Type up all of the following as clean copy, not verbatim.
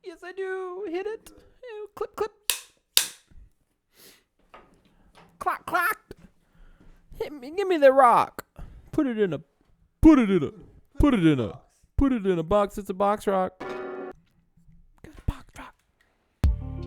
Yes, I do. Hit it. Clip, clip. Clock, clock. Hit me. Give me the rock. Put it in a box. It's a box rock. Got a box rock.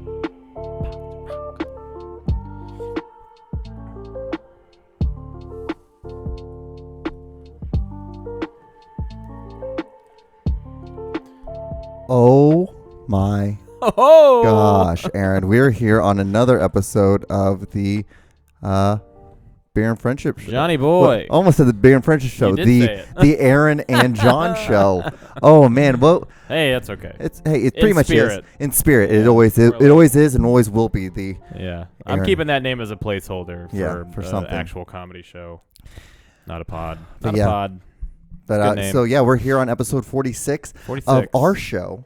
Oh my gosh, Aaron. We're here on another episode of the Beer and Friendship Show. Johnny boy. Well, almost said the Beer and Friendship Show. You did say it. The Aaron and John Show. Oh man, well Hey, that's okay. it pretty much spirit. is. In spirit. Yeah, It always is. more or It always is and always will be the Yeah. I'm Aaron. keeping that name as a placeholder for an something. actual comedy show. Not a pod. But Not yeah. a pod. But Good name. so yeah, we're here on episode 46 46. of our show.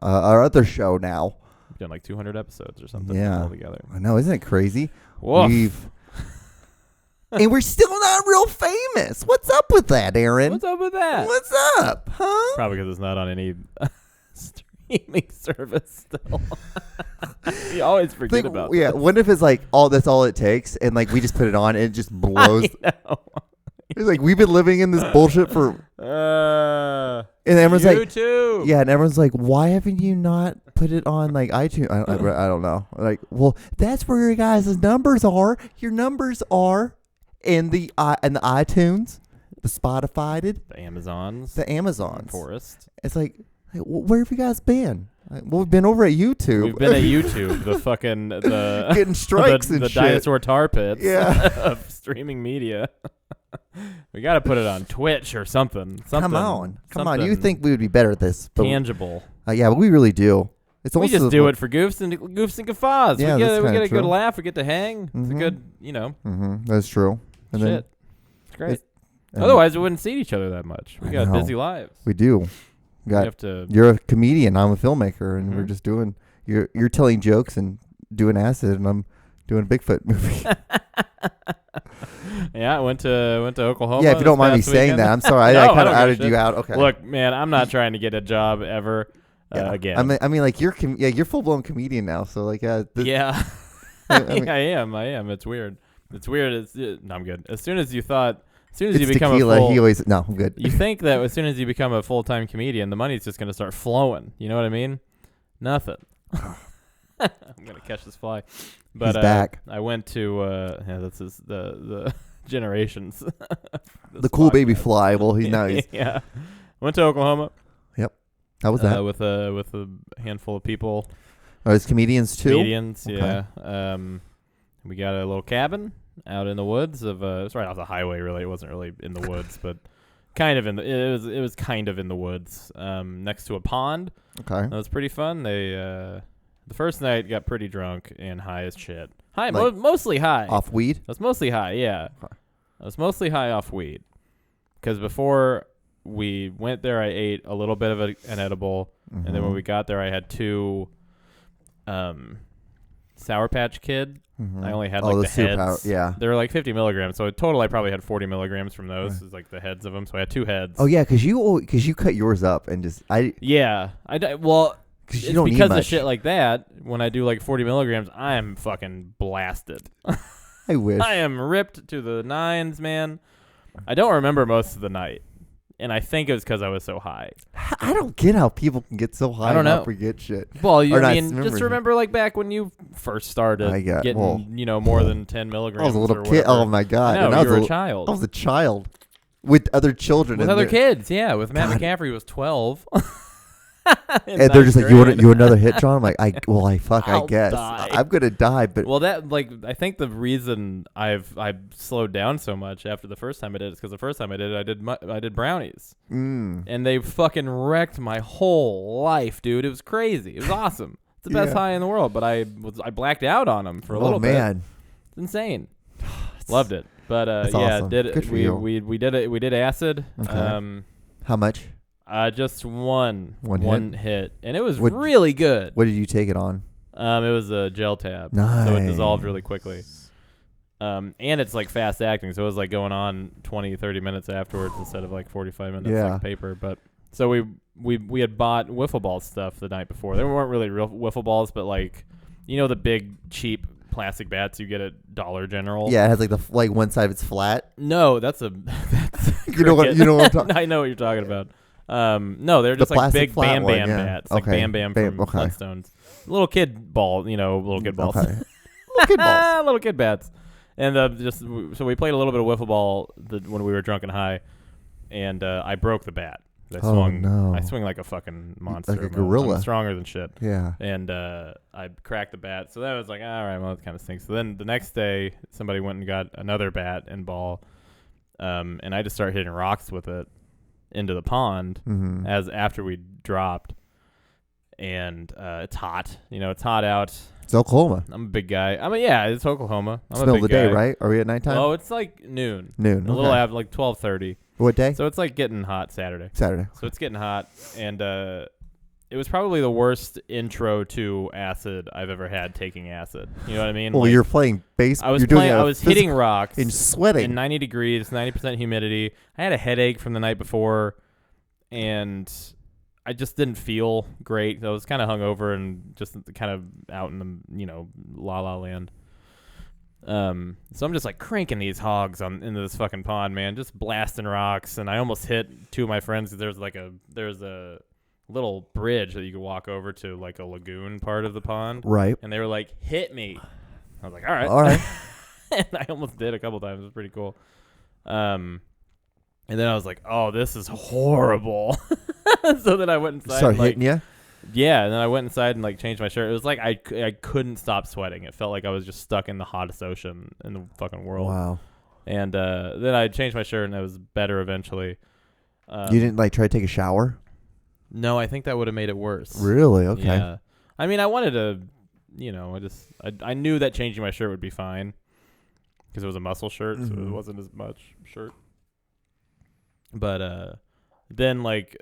Our other show now. We've done like 200 episodes or something Yeah. altogether. I know, isn't it crazy? Woof. And we're still not real famous. What's up with that, Aaron? What's up with that? What's up, huh? Probably because it's not on any streaming service still. You always forget about yeah, this. what if it's like that's all it takes, and like we just put it on and it just blows? I know. It's like we've been living in this bullshit for. And everyone's like, YouTube. yeah, and everyone's like, why haven't you not put it on like iTunes? I don't know. Like, well, that's where your guys' numbers are. Your numbers are in the iTunes, the Spotify, The Amazons. the Amazons. Forest. It's like, hey, where have you guys been? Like, well, we've been over at YouTube. We've been at YouTube, the Getting strikes and the shit. dinosaur tar pits Yeah. of streaming media. We got to put it on Twitch or something. Come on. You something think we would be better at this? But tangible? yeah, but we really do. It's We almost just do it for goofs and guffaws. Yeah, we that's get kinda a good true. laugh. We get to hang. It's a Mhm. good, That's true. And then shit. It's great. and Otherwise, we wouldn't see each other that much. We I got know. busy lives. we do. We Got have to. You're a comedian. I'm a filmmaker, and we're Mhm. just doing. You're telling jokes and doing acid, and I'm doing a Bigfoot movie. Yeah, I went to Oklahoma. Yeah, if you don't this mind me past saying weekend. that, I'm sorry. No, I I kind don't of give a outed shit. you out. Okay. Look, man, I'm not trying to get a job ever Yeah. again. I mean, like you're full blown comedian now. So like, yeah, I mean- I am. It's weird. No, I'm good. As soon as you it's become tequila. a full, He always no. I'm good. you think that as soon as you become a full-time comedian, the money's just going to start flowing. You know what I mean? Nothing. I'm going to catch this fly. But He's back. I went to that's the generations. The cool baby fly. Well, he's now. Yeah. Went to Oklahoma. How was that? With a handful of people. Oh, it's comedians too. Comedians, Okay. yeah. We got a little cabin out in the woods of it's right off the highway. Really, it wasn't really in the woods, but kind of it was kind of in the woods, next to a pond. Okay. That was pretty fun. They the first night got pretty drunk and high as shit. High, Like mostly high. Off weed. I was mostly high. Yeah, Okay. I was mostly high off weed. Because before we went there, I ate a little bit of an edible. And then when we got there, I had 2 Sour Patch Kid. I only had like the heads. Yeah. They were like 50 milligrams. So in total, I probably had 40 milligrams from those. Is like the heads of them. So I had 2 heads. Oh yeah, because you cut yours up and just Yeah. Well, because it's you don't need because much. of shit like that. When I do like 40 milligrams, I'm fucking blasted. I wish. I am ripped to the nines, man. I don't remember most of the night. And I think it was because I was so high. I don't get how people can get so high I don't and not know. forget shit. Well, Or not just remember like back when you first started getting, more than 10 milligrams. I was a little or kid. whatever. Oh my god! No, and I you was were a child. I was a child with other children. With and other they're- kids, yeah. With Matt God. McCaffrey was 12. And they're just like, you another hit, John? I'm like, I I'll guess. die. I'm gonna die, but Well, I think the reason I've slowed down so much after the first time I did it is because the first time I did it, I did brownies, and they fucking wrecked my whole life, dude. It was crazy. It was awesome. It's the best Yeah. high in the world, but I blacked out on them for a little oh bit. man, It's insane. Loved it, but That's yeah, awesome. did it. Good for we, you. we did it. We did acid. Okay. How much? Just one hit, and it was What- really good. What did you take it on? It was a gel tab, Nice. so it dissolved really quickly. And it's like fast acting, so it was like going on 20, 30 minutes afterwards instead of like 45 minutes Yeah. like paper. But so we we had bought wiffle ball stuff the night before. They weren't really real wiffle balls, but like, you know, the big cheap plastic bats you get at Dollar General. Yeah, it has like one side of it's flat. No, that's that's you know what I'm talking. I know what you're talking about. No, they're just like big Bam Bam bats, like Bam Bam from Flintstones. Little kid ball, you know, little kid balls. Okay. Little kid balls. Little kid bats. And so we played a little bit of wiffle ball when we were drunk and high, and I broke the bat. I swing like a fucking monster. Like a gorilla. I'm stronger than shit. Yeah. And I cracked the bat. So that was like, all right, well, that kind of stinks. So then the next day, somebody went and got another bat and ball, and I just started hitting rocks with it into the pond as after we dropped. And it's hot. You know, it's hot out. It's Oklahoma. I'm a big guy. I mean, yeah, it's Oklahoma. I'm it's a middle big of the day, guy. right? Are we at nighttime? Oh, it's like noon. A little after, like 12:30. What day? So it's like getting hot Saturday. Saturday. So it's getting hot, and it was probably the worst intro to acid I've ever had taking acid. You know what I mean? Well, like, you're playing bass. I was hitting rocks and sweating in 90 degrees, 90% humidity. I had a headache from the night before, and I just didn't feel great. I was kind of hungover and just kind of out in the, you know, la la land. So I'm just like cranking these hogs into this fucking pond, man, just blasting rocks, and I almost hit two of my friends. There's a little bridge that you could walk over to, like a lagoon part of the pond, right? And they were like, "Hit me!" I was like, "All right." And I almost did a couple times. It was pretty cool. And then I was like, "Oh, this is horrible." So then I went inside. Start hitting you. Yeah, and then I went inside and like changed my shirt. It was like I couldn't stop sweating. It felt like I was just stuck in the hottest ocean in the fucking world. Wow. And then I changed my shirt and it was better eventually. You didn't like try to take a shower? No, I think that would have made it worse. Really? Okay. Yeah. I mean, I wanted to, you know, I knew that changing my shirt would be fine because it was a muscle shirt, so it wasn't as much shirt. But then like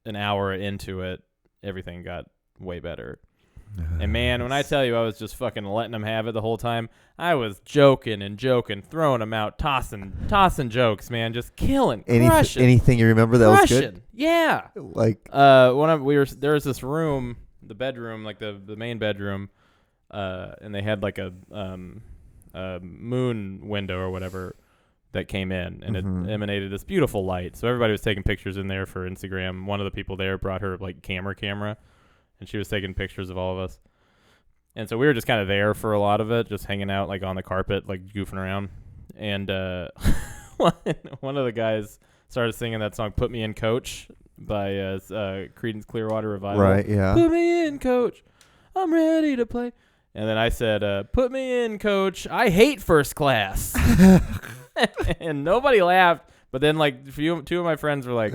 an hour into it, everything got way better. And man, when I tell you I was just fucking letting them have it the whole time, I was joking, throwing them out, tossing jokes, man, just killing, crushing. Anything you remember that was good? Yeah. Like there was this room, the bedroom, like the main bedroom, and they had like a moon window or whatever that came in, and it emanated this beautiful light. So everybody was taking pictures in there for Instagram. One of the people there brought her like camera, and she was taking pictures of all of us. And so we were just kind of there for a lot of it, just hanging out like on the carpet, like goofing around. And one of the guys started singing that song "Put Me in, Coach" by Creedence Clearwater Revival. Right, yeah. Put me in, Coach. I'm ready to play. And then I said, "Put me in, Coach. I hate first class." And nobody laughed. But then like two of my friends were like,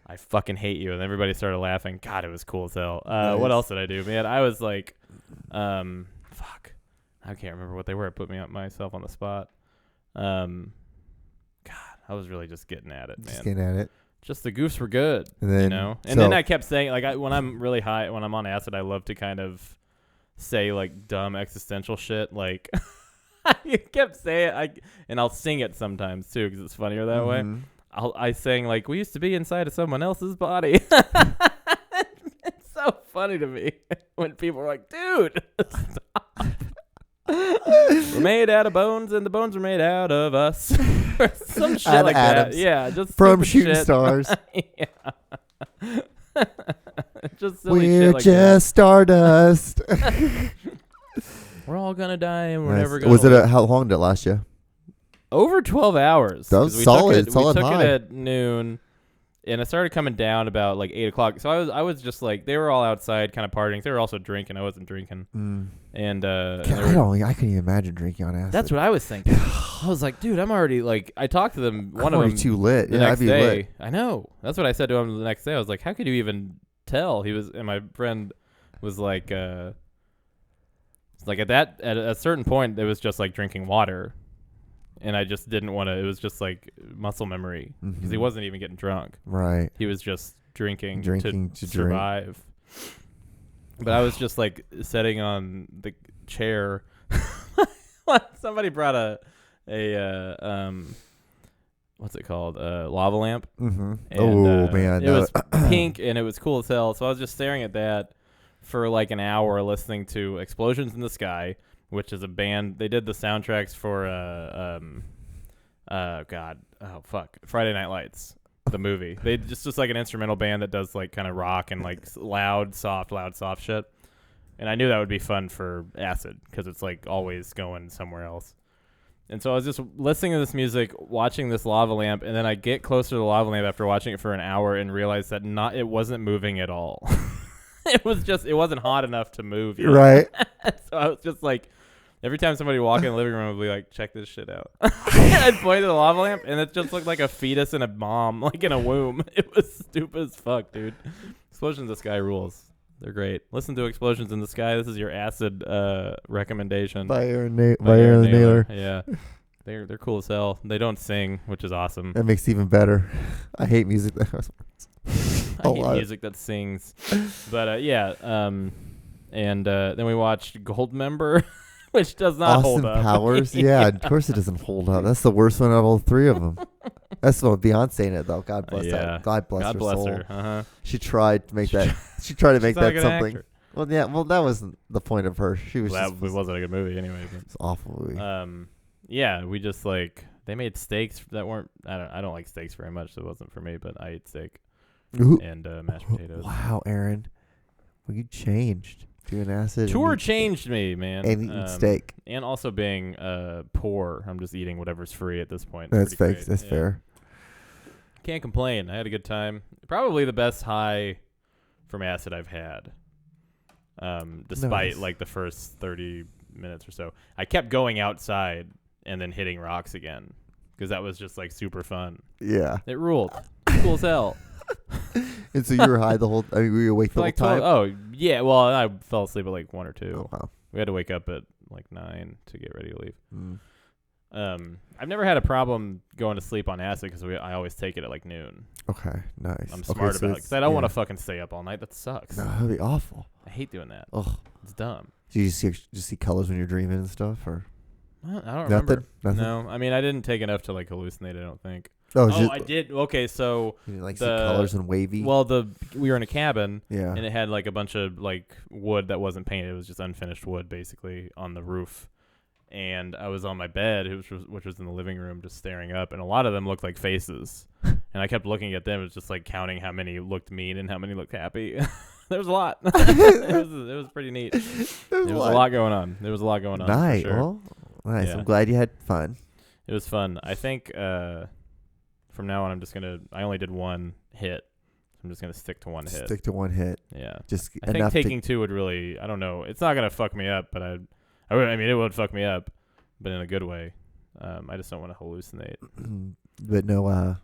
"I fucking hate you," and everybody started laughing. God, it was cool as hell. Nice. What else did I do, man? I was like, fuck, I can't remember what they were. It put me myself on the spot. God, I was really just getting at it, man. Just getting at it. Just the goofs were good, and then, you know. And then I kept saying, like, when I'm really high, when I'm on acid, I love to kind of say like dumb existential shit, like. I kept saying and I'll sing it sometimes too because it's funnier that way. I sang like we used to be inside of someone else's body. It's so funny to me when people are like, "Dude, stop." We're made out of bones, and the bones are made out of us. Or some shit like Adams. That. Yeah, just from Shooting shit. Stars. Yeah. Just silly we're shit like just stardust. We're all gonna die, and we're never gonna. Was it how long did it last you? Over 12 hours. That was solid. We took it at noon, and it started coming down about like 8 o'clock. So I was just like, they were all outside, kind of partying. They were also drinking. I wasn't drinking. And I couldn't even imagine drinking on acid. That's what I was thinking. I was like, dude, I'm already like. I talked to them. One I'm of them too lit. The next day. Lit. I know. That's what I said to him the next day. I was like, how could you even tell? And my friend was like. Like at a certain point, it was just like drinking water, and I just didn't want to. It was just like muscle memory because he wasn't even getting drunk. Right. He was just drinking to survive. But I was just like sitting on the chair. Somebody brought what's it called? Lava lamp. Mm-hmm. And, Oh man, it was pink and it was cool as hell. So I was just staring at that for like an hour, listening to Explosions in the Sky, which is a band. They did the soundtracks for Friday Night Lights, the movie. They just like an instrumental band that does like kind of rock and like loud, soft shit. And I knew that would be fun for Acid because it's like always going somewhere else. And so I was just listening to this music, watching this lava lamp, and then I get closer to the lava lamp after watching it for an hour and realize that it wasn't moving at all. It wasn't hot enough to move yet. Right. So I was just like, every time somebody walked in the living room, I would be like, check this shit out. I'd point to the lava lamp, and it just looked like a fetus in a mom, like in a womb. It was stupid as fuck, dude. Explosions in the Sky rules. They're great. Listen to Explosions in the Sky. This is your Acid recommendation. By Aaron Naylor. Yeah. They're cool as hell. They don't sing, which is awesome. That makes it even better. I hate music that has I hate music that sings. But then we watched Goldmember, which does not hold up. Austin Powers? Yeah, of course it doesn't hold up. That's the worst one of all three of them. That's the one with Beyonce in it, though. God bless that. God bless her soul. Uh-huh. She tried to make that. She tried to make that something. Actor. Well, yeah. Well, that wasn't the point of her. She was. It wasn't a good movie anyway. It's an awful movie. Yeah, we just like they made steaks that weren't. I don't like steaks very much, so it wasn't for me. But I ate steak and mashed potatoes. Wow, Aaron, well, you changed. Doing acid. Tour changed me, man. And eating steak. And also being poor. I'm just eating whatever's free at this point. That's fake. That's fair. Can't complain. I had a good time. Probably the best high from acid I've had. Despite like the first 30 minutes or so. I kept going outside and then hitting rocks again. Because that was just like super fun. Yeah. It ruled. Cool as hell. And so you were high the whole. I mean, were you awake the whole time? Oh yeah. Well, I fell asleep at like 1 or 2. Oh, wow. We had to wake up at like 9 to get ready to leave. I've never had a problem going to sleep on acid because I always take it at like noon. Okay, nice. I'm smart about it because I don't want to fucking stay up all night. That sucks. No, that'd be awful. I hate doing that. Ugh, it's dumb. Do you just see colors when you're dreaming and stuff, or I don't remember. Nothing? No, I mean I didn't take enough to like hallucinate. I don't think. Oh, I did. Okay, so you didn't, like see colors and wavy. Well, we were in a cabin, yeah, and it had like a bunch of like wood that wasn't painted. It was just unfinished wood, basically, on the roof. And I was on my bed, which was in the living room, just staring up, and a lot of them looked like faces. And I kept looking at them. It was just like counting how many looked mean and how many looked happy. There was a lot. It was pretty neat. There was a lot going on. Nice. For sure. Well, nice. Yeah. I'm glad you had fun. It was fun. I think from now on, I only did one hit. I'm just gonna stick to one hit. Stick to one hit. Yeah. Just I think taking 2 would really. I don't know. It's not gonna fuck me up, but I mean, it would fuck me up, but in a good way. I just don't want to hallucinate. But no,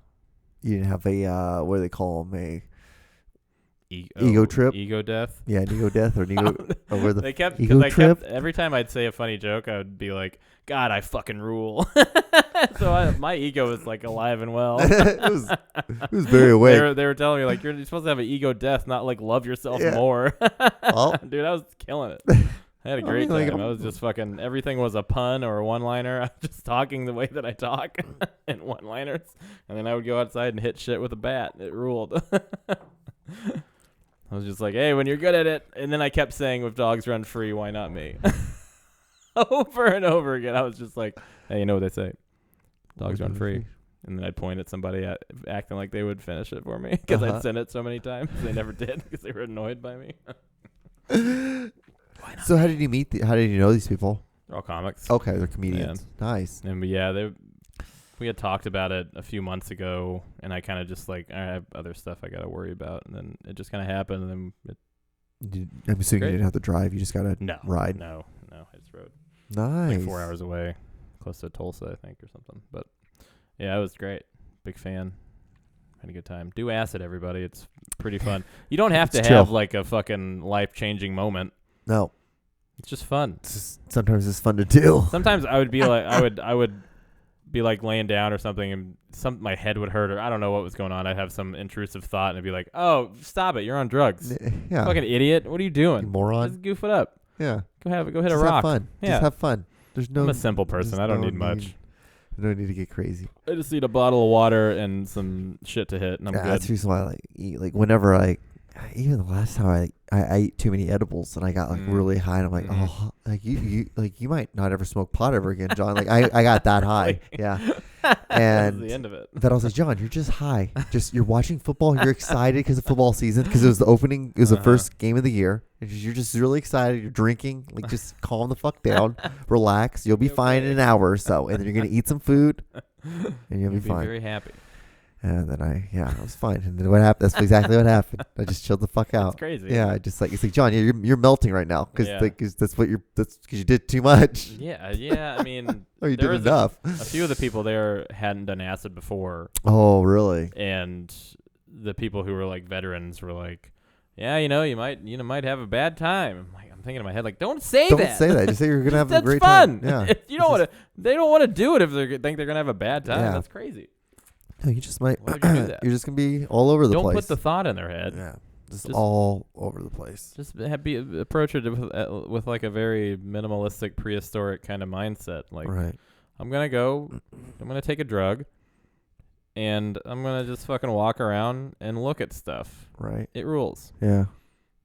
you didn't have a what do they call them? Ego trip? Ego death? Yeah, an ego death or an ego. Or where the they kept, ego trip? Every time I'd say a funny joke, I would be like, God, I fucking rule. So my ego was like alive and well. it was very awake. They were telling me like you're supposed to have an ego death, not like love yourself yeah. more. Well, dude, I was killing it. I had a great time. I was just fucking, everything was a pun or a one-liner. I was just talking the way that I talk in one-liners. And then I would go outside and hit shit with a bat. It ruled. I was just like, hey, when you're good at it. And then I kept saying, if dogs run free, why not me? Over and over again. I was just like, hey, you know what they say? Dogs run free. And then I'd point at somebody acting like they would finish it for me. Because I'd send it so many times. They never did because they were annoyed by me. So how did you how did you know these people? They're all comics. Okay, they're comedians. Yeah. Nice. And we had talked about it a few months ago, and I kind of just like, I have other stuff I got to worry about, and then it just kind of happened, and then I'm assuming you didn't have to drive. You just got to ride. No, I just rode. Nice. Like 4 hours away, close to Tulsa, I think, or something. But yeah, it was great. Big fan. Had a good time. Do acid, everybody. It's pretty fun. You don't have to have like a fucking life-changing moment. No. It's just fun. Sometimes it's fun to do. Sometimes I would be like, I would be like laying down or something, and my head would hurt, or I don't know what was going on. I'd have some intrusive thought, and I'd be like, "Oh, stop it! You're on drugs. Yeah, fucking idiot. What are you doing, you moron? Just goof it up. Yeah, go hit just a rock. Have fun. Yeah, just have fun. There's no. I'm a simple person. I don't need much. No need to get crazy. I just need a bottle of water and some shit to hit, and I'm good. That's the reason why I like eat. Like whenever even the last time I ate too many edibles and I got like really high, and I'm like, oh, like you might not ever smoke pot ever again, John. Like I got that high, yeah. And the end of it. Then I was like, John, you're just high. You're watching football. You're excited because of football season, because it was the opening. It was the first game of the year. You're just really excited. You're drinking. Like, just calm the fuck down. Relax. You'll be fine in an hour or so. And then you're going to eat some food. And you'll be fine. Very happy. And then I was fine. And then what happened? That's exactly what happened. I just chilled the fuck out. That's crazy. Yeah, I just it's like, John, you're melting right now because that's because you did too much. Yeah. I mean, Oh, you did enough. A few of the people there hadn't done acid before. Oh, really? And the people who were like veterans were like, yeah, you might have a bad time. I'm thinking in my head, like, don't say that. Don't say that. Just say you're gonna have a great time. That's fun. Yeah. You don't want to. They don't want to do it if they think they're gonna have a bad time. Yeah. That's crazy. No, you just might. Why would you do that? You're just gonna be all over the place. Don't put the thought in their head. Yeah, just all over the place. Just approach it with like a very minimalistic, prehistoric kind of mindset. Like, right. I'm gonna take a drug, and I'm gonna just fucking walk around and look at stuff. Right. It rules. Yeah.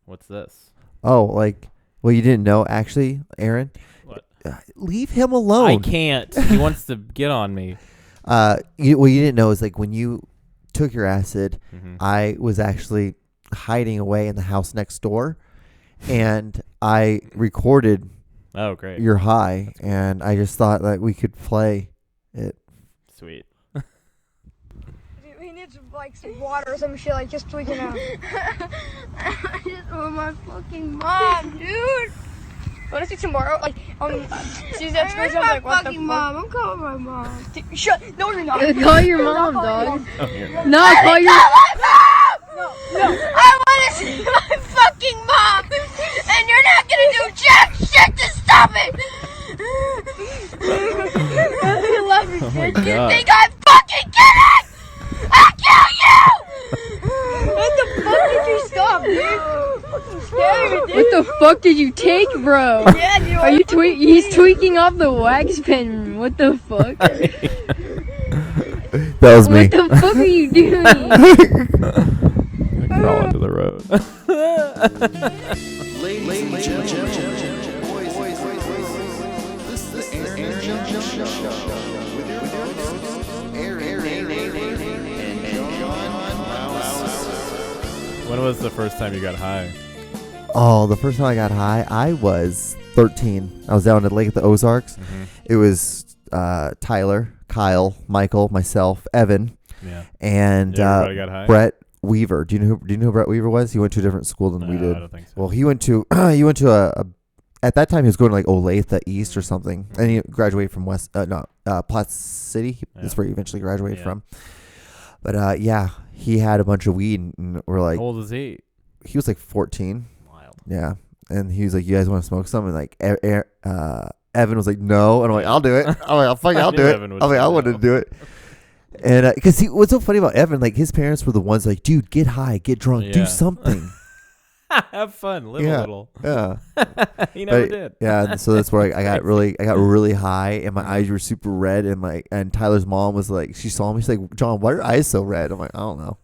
What's this? Oh, well, you didn't know, actually, Aaron? What? Leave him alone. I can't. He wants to get on me. What you didn't know is, like, when you took your acid, I was actually hiding away in the house next door, and I recorded your high, and I just thought that we could play it. Sweet. He needs some water or some shit, like just tweaking out. I just want my fucking mom, dude. Want to see tomorrow? Like, Tuesday at school, Where's I was my like, what the fucking fuck? mom? I'm calling my mom. Shut. No, you're not. Call your mom, dog. No, call your No. I want to see my fucking mom, and you're not gonna do jack shit to stop it. You love me, bitch. God. You think I'm fucking kidding? I'll kill you! What the fuck did you stop, dude? Fucking scary, dude. What the fuck did you take, bro? Yeah, dude. Are you he's tweaking off the wax pen. What the fuck? That was me. What the fuck are you doing? Crawl into the road. Ladies and gentlemen, boys, this is the Aaron Show with your hosts, Aaron and Yawn. When was the first time you got high? Oh, the first time I got high, I was 13. I was down at the lake at the Ozarks. It was Tyler, Kyle, Michael, myself, Evan, and everybody got high? Brett Weaver. Do you know who Brett Weaver was? He went to a different school than we did. I don't think so. Well, he went to a at that time he was going to like Olathe East or something, and he graduated from Platte City. That's where he eventually graduated from. But he had a bunch of weed, and we're like, how old is he? He was like 14. Wild. Yeah, and he was like, "You guys want to smoke some?" And like Evan was like, "No," and I'm like, "I'll do it." I'm like, I'll do it. I'm like, I wanted to do it. And because what's so funny about Evan, like his parents were the ones like, dude, get high, get drunk, do something. Have fun, live a little. Yeah. He never did. Yeah, and so that's where I got really high, and my eyes were super red, and Tyler's mom was like, she saw me, she's like, John, why are your eyes so red? I'm like, I don't know.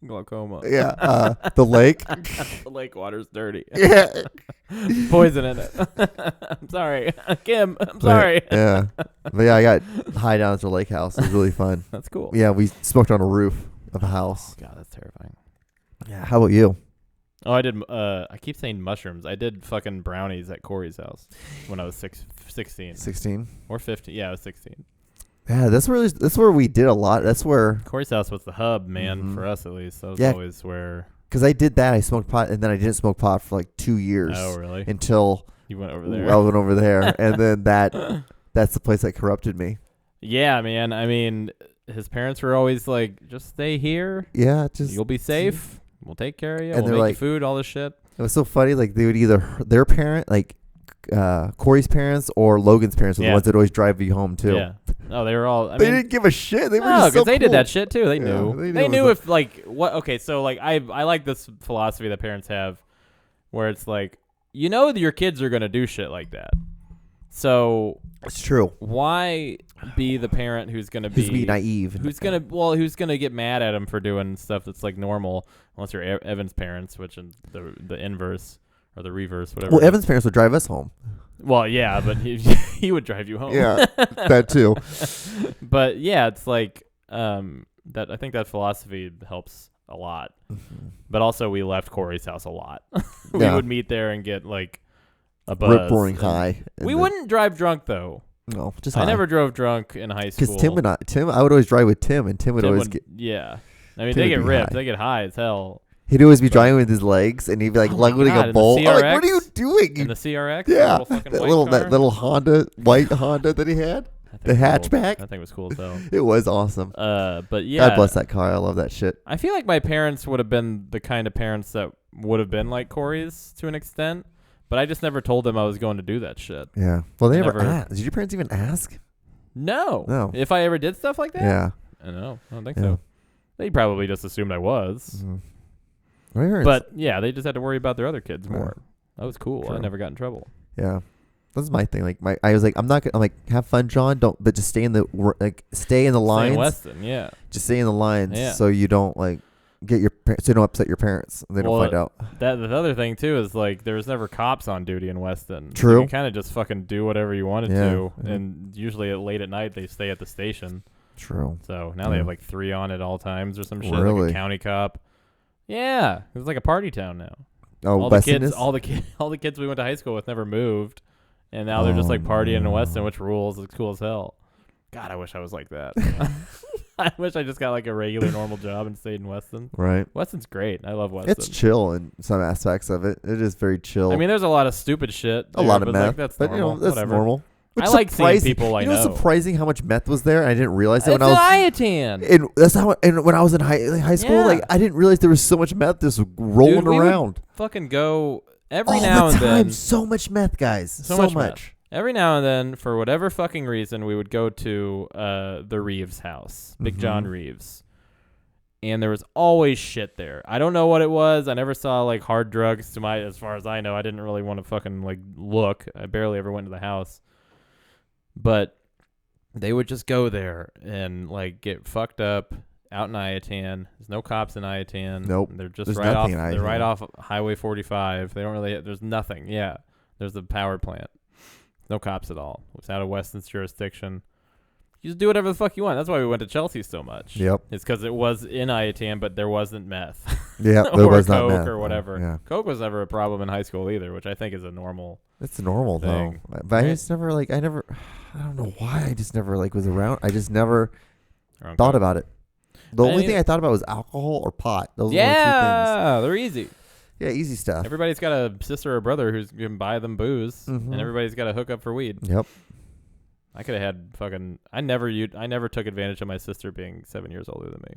Glaucoma. Yeah. The lake. The lake water's dirty. Yeah. Poison in it. I'm sorry. Kim, I'm sorry. Yeah. But yeah, I got high down at the lake house. It was really fun. That's cool. Yeah, we smoked on a roof of a house. God, that's terrifying. Yeah. How about you? Oh, I did. I keep saying mushrooms. I did fucking brownies at Corey's house when I was 16. 16? Or 15. Yeah, I was 16. Yeah, that's where we did a lot. That's where Corey's house was the hub, man, for us at least. That was always where. Because I did that. I smoked pot, and then I didn't smoke pot for like 2 years. Oh, really? Until you went over there. I went over there, and then that's the place that corrupted me. Yeah, man. I mean, his parents were always like, "Just stay here. Yeah, you'll be safe. We'll take care of you. And we'll make you food, all this shit." It was so funny. Like they would either their parent, like Corey's parents or Logan's parents, were the ones that always drive you home too. Yeah. Oh, they were all. They didn't give a shit. They were no, just so they cool. did that shit too. They knew. They knew if like what. Okay, so like I like this philosophy that parents have, where it's like that your kids are gonna do shit like that. So it's true. Why be the parent who's gonna Who's be naive? who's gonna get mad at him for doing stuff that's like normal, unless you're Evan's parents, which in the inverse or the reverse, whatever. Well, Evan's parents would drive us home. Well, yeah, but he would drive you home. Yeah, that too. But yeah, it's like that. I think that philosophy helps a lot. Mm-hmm. But also, we left Corey's house a lot. We Yeah. would meet there and get like a buzz. Rip roaring high. We wouldn't drive drunk though. No, just I high. never drove drunk in high school. Because Tim, I would always drive with Tim, and Tim would always get. Yeah. I mean, Tim they would get be ripped. high. They get high as hell. He'd always be driving with his legs, and he'd be like Oh my lugging God, a in the bowl. I'm like, CRX? what are you doing? In the CRX? Yeah, The fucking that white little car? white Honda that he had, the hatchback. That thing was cool as hell. It was awesome. But yeah. God bless that car. I love that shit. I feel like my parents would have been the kind of parents that would have been like Corey's to an extent, but I just never told them I was going to do that shit. Yeah. Well, they never Never- asked. Did your parents even ask? No. No. If I ever did stuff like that? Yeah. I don't think Yeah. so. They probably just assumed I was. Mm-hmm. My parents- But yeah, they just had to worry about their other kids Yeah. more. That was cool. True. I never got in trouble. yeah, that's my thing. Like I was like, I'm not gonna. I'm like, have fun, John. But just stay in the stay in the Stay lines. in Weston, yeah. Just stay in the lines, Yeah. so you don't like get so you don't upset your parents. And they don't Well, find out. That the other thing too is like there was never cops on duty in Weston. True. You kind of just fucking do whatever you wanted Yeah, to, yeah. and usually late at night they stay at the station. True. So now they Yeah. have like 3 on at all times or some shit, like Really? a county cop. Yeah, it's like a party town now. Oh, all the Weston kids, is? all the kids we went to high school with never moved, and now they're just like partying in Weston, which rules. It's cool as hell. God, I wish I was like that. I wish I just got like a regular normal job and stayed in Weston. Right. Weston's great. I love Weston. It's chill in some aspects of it. It is very chill. I mean, there's a lot of stupid shit. a lot of but meth, like, that's but normal. that's Whatever. normal. Which I is like seeing surprising. people I you know. know. Surprising how much meth was there, and I didn't realize that It's when I an was. Iatan. And that's how. And when I was in high school, Yeah. like I didn't realize there was so much meth just rolling Dude, we would around fucking go every all now the and time. then. So much meth, guys. So much meth. Every now and then, for whatever fucking reason, we would go to the Reeves house, Big John Reeves. And there was always shit there. I don't know what it was. I never saw like hard drugs as far as I know. I didn't really want to fucking like look. I barely ever went to the house. But they would just go there and like get fucked up out in Iatan. There's no cops in Iatan. Nope. They're just There's right off. nothing in They're right Iatan. off Highway 45. They don't really. There's nothing. Yeah. There's the power plant. No cops at all. It was out of Weston's jurisdiction. You just do whatever the fuck you want. That's why we went to Chelsea so much. Yep. It's because it was in Iatan, but there wasn't meth. Yeah, there or was not Coke meth. or whatever. Yeah. Coke was never a problem in high school either, which I think is a normal. It's normal thing, though. But right? I just never I don't know why I just never was around. I just never around thought Coke. about it. The only mean- thing I thought about was alcohol or pot. Those were the two Yeah, they're easy. things. Yeah, easy stuff. Everybody's got a sister or brother who can buy them booze, Mhm. and everybody's got a hook up for weed. Yep. I could have had fucking. I never took advantage of my sister being 7 years older than me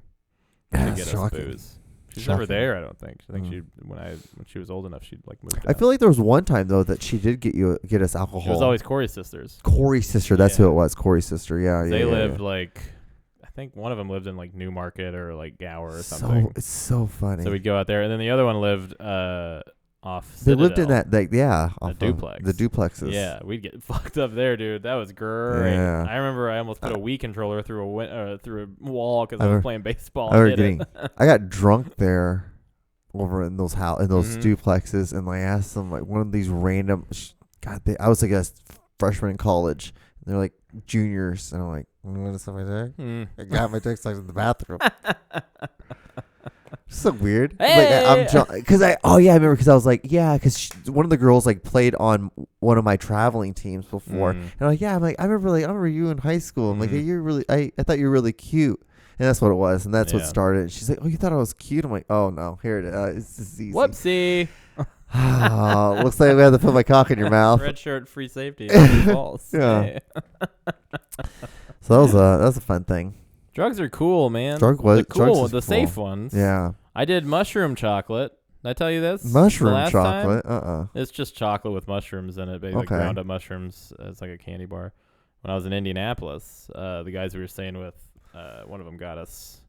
to That's get us shocking. booze. She's never Shocking. there. I don't think. I think Mm. she when she was old enough, she'd like moved. I out. feel like there was one time though that she did get us alcohol. It was always Corey's sisters. Corey's sister. That's Yeah. who it was. Corey's sister. Yeah, yeah. They yeah, lived yeah. like, I think one of them lived in like Newmarket or like Gower or So something. it's so funny. So we'd go out there, and then the other one lived off. They lived in Citadel. that, like, yeah, A off of duplex. the duplexes. Yeah, we'd get fucked up there, dude. That was great. Yeah. I remember I almost put a Wii controller through a wall because I I was remember- playing baseball. I and remember hit getting, it. I got drunk there, over in those Mhm. duplexes, and I asked them like one of these random. I was like a freshman in college. And they're like juniors, and I'm like, what is my dick? Hmm. I got my dick sucked in the bathroom. So weird. Hey! I remember because I was like, because one of the girls like played on one of my traveling teams before, Mm. and I'm like, I remember you in high school. I'm like, Mhm. hey, you're really, I thought you were really cute, and that's what it was, and that's what Yeah. started. And she's like, oh, you thought I was cute? I'm like, oh no, here it is. It's just easy. Whoopsie. Oh, looks like we have to put my cock in your mouth. Red shirt, free safety. False. Yeah. Hey. So that was a fun thing. Drugs are cool, man. Drugs the is safe cool. ones. Yeah, I did mushroom chocolate. Did I tell you this? mushroom The last time? chocolate. It's just chocolate with mushrooms in it, basically Okay. ground up mushrooms. It's like a candy bar. When I was in Indianapolis, the guys we were staying with, one of them got us.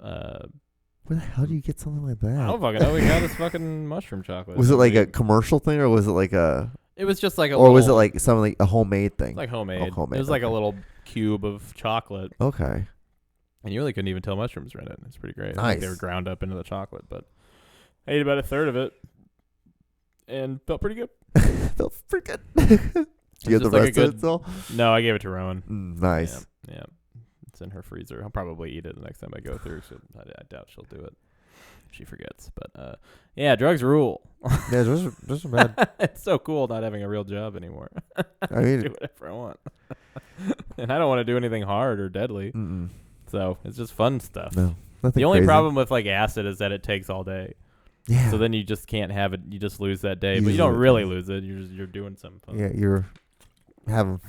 Where the hell do you get something like that? I don't fucking know. We got us fucking mushroom chocolate. Was it like a Dude. commercial thing, or was it like a, It was just like a. or was it little- like something like a homemade thing? Like homemade. homemade, It was like a okay. little cube of chocolate, Okay. and you really couldn't even tell mushrooms were in it. It's pretty great. I Nice. think they were ground up into the chocolate, but I ate about a third of it and felt pretty good. Felt pretty good. Do you have the just like a rest of it still? No, I gave it to Rowan. Nice. Yeah. It's in her freezer. I'll probably eat it the next time I go through. I doubt she'll do it. She forgets. But, yeah, drugs rule. Yeah, those are bad. It's so cool not having a real job anymore. I mean, do whatever I want. And I don't want to do anything hard or deadly. mm-mm. So it's just fun stuff. No, nothing The only crazy. problem with like acid is that it takes all day. Yeah. So then you just can't have it. You just lose that day. You But you lose don't it. really lose it. You're doing something fun. Yeah, you're having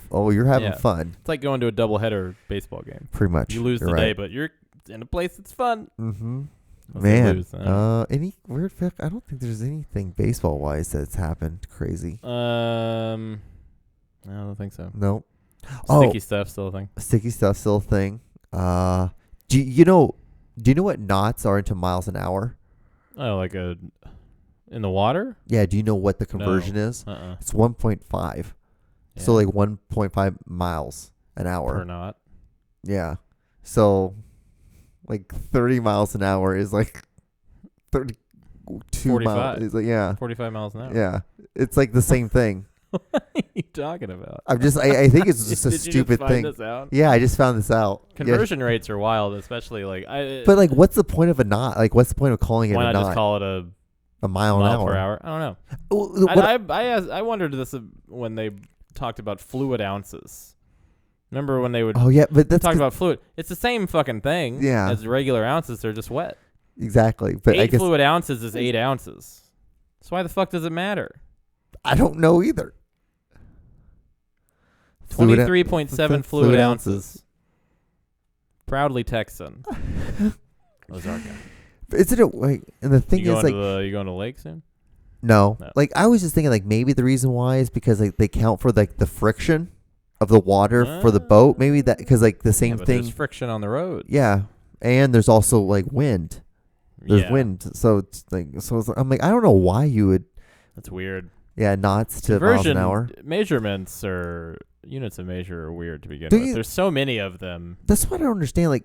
Yeah. fun. It's like going to a doubleheader baseball game. Pretty much. You lose You're the day, right. but you're in a place that's fun. Mm-hmm. Unless they Man, lose, any weird fact? I don't think there's anything baseball wise that's happened crazy. I don't think so. No. Sticky stuff still a thing. Sticky stuff still a thing. Do you know what knots are into miles an hour? Oh, like in the water? Yeah. Do you know what the conversion is? It's 1.5. So like 1.5 miles an hour per knot. Yeah. So like 30 miles an hour is like 32 45. miles. It's like, yeah. 45 miles an hour. Yeah. It's like the same thing. What are you talking about? I think it's just a Did you stupid just thing. find this out? Yeah, I just found this out. Yeah. Conversion rates are wild, especially like But like, what's the point of a knot? Like, what's the point of calling it why a not knot? just call it a mile an hour per hour? I don't know. What- I wondered this when they talked about fluid ounces. Remember when they would oh yeah, but that's talk about fluid? It's the same fucking thing. Yeah. As regular ounces, they're just wet. exactly. But I 8 guess fluid ounces is 8 ounces. So why the fuck does it matter? I don't know either. 23.7 fluid ounces. Proudly Texan. Ozarka. Is it a like? And the thing You is, going like, you going to the lake soon? no. No. Like I was just thinking, like maybe the reason why is because like they count for like the friction of the water for the boat. Maybe that because like the same But thing. there's friction on the road. Yeah, and there's also like wind. There's Yeah, wind, so it's like I'm like I don't know why you would. That's weird. Yeah, knots to miles an hour. Measurements or units of measure are weird to begin Do with. you- There's so many of them. That's what I don't understand. Like,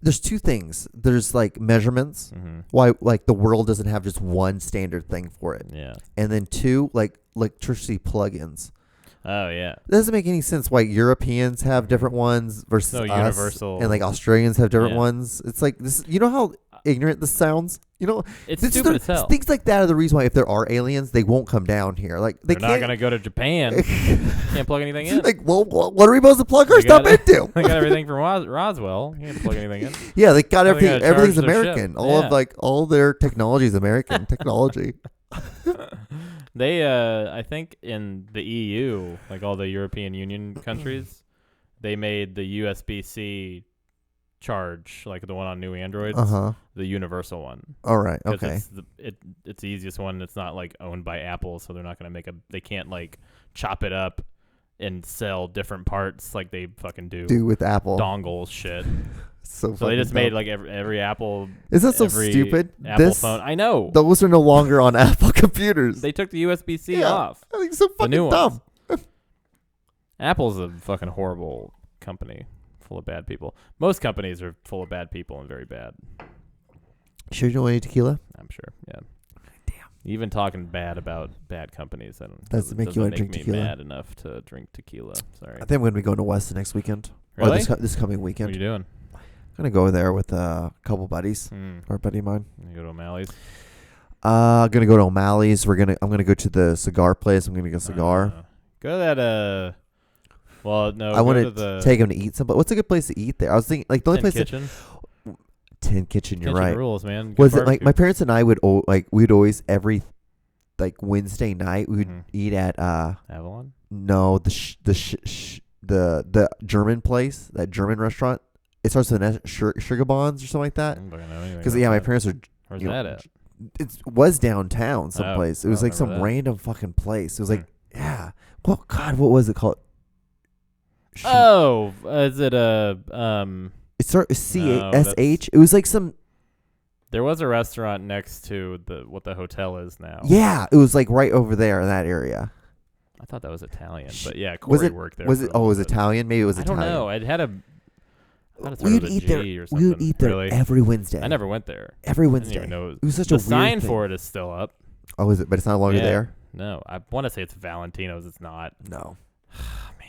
there's two things. There's like measurements. Mm-hmm. Why like the world doesn't have just one standard thing for it, Yeah. and then two like electricity plugins. Oh yeah. It doesn't make any sense why Europeans have different ones versus No us, universal. and like Australians have different Yeah. ones. It's like this. You know how ignorant this sounds. You know, It's this is stupid as hell. Things like that are the reason why if there are aliens, they won't come down here. Like they They're not can't. gonna go to Japan. Can't plug anything in. Like, well, what are we supposed to plug our They stuff got- into? They got everything from Roswell. You can't plug anything in. Yeah, they got They everything. gotta Everything's charge their American. ship. All Yeah. of like all their technology is American technology. They, I think in the EU, like all the European Union countries, they made the USB-C charge, like the one on new Androids, the universal one. All right. 'Cause Okay. It's the easiest one. It's not like owned by Apple, so they're not gonna they can't like chop it up and sell different parts like they fucking do with Apple. dongles shit. So So they just fucking made dumb. like every Apple. Is that so every stupid? Apple phone. I know. Those are no longer on Apple computers. They took the USB-C Yeah. off. I think so The fucking new dumb. ones. Apple's a fucking horrible company, full of bad people. Most companies are full of bad people and very bad. Sure you don't want any tequila? I'm sure. Yeah. Damn. Even talking bad about bad companies, Doesn't make you wanna drink me tequila. mad enough to drink tequila. Sorry. I think I'm going to be going to Weston next weekend. Really? Or this coming What are weekend. you doing? I'm going to go there with a couple buddies. Or a buddy of mine. You go to O'Malley's. Gonna go to O'Malley's. I'm gonna go to the cigar place. I'm gonna get a cigar. Go to that. Well, no. I want to the take him to eat some. But what's a good place to eat there? I was thinking like the only Tin place. Kitchen. Tin Kitchen. You're Kitchen right. rules, man. Good Was it like barbecue. my parents and I would we'd always every like Wednesday night we would Mhm. eat at Avalon? no the German place, that German restaurant. It starts with an S, Sugar Bonds or something like that. I don't fucking know anything Because about yeah, my that. parents are. Where's you know, that at? It was downtown someplace. Oh, It was I like some remember that. random fucking place. It was like yeah. Well, God, what was it called? Oh, is it It started with No, CASH. It was like some. There was a restaurant next to what the hotel is now. Yeah, it was like right over there in that area. thought that was Italian, but yeah, Was Corey it? worked there. Was for it? a Oh, it was little bit. Italian. Maybe it was I don't Italian. know. I thought it We started would with a eat there. G or We something. would eat there Really? every Wednesday. I never went there. Every I didn't Wednesday. even know It was such the a weird sign thing. for it is still up. Oh, is it? But it's not longer Yeah. there. No, I want to say it's Valentino's. It's not. No. Man,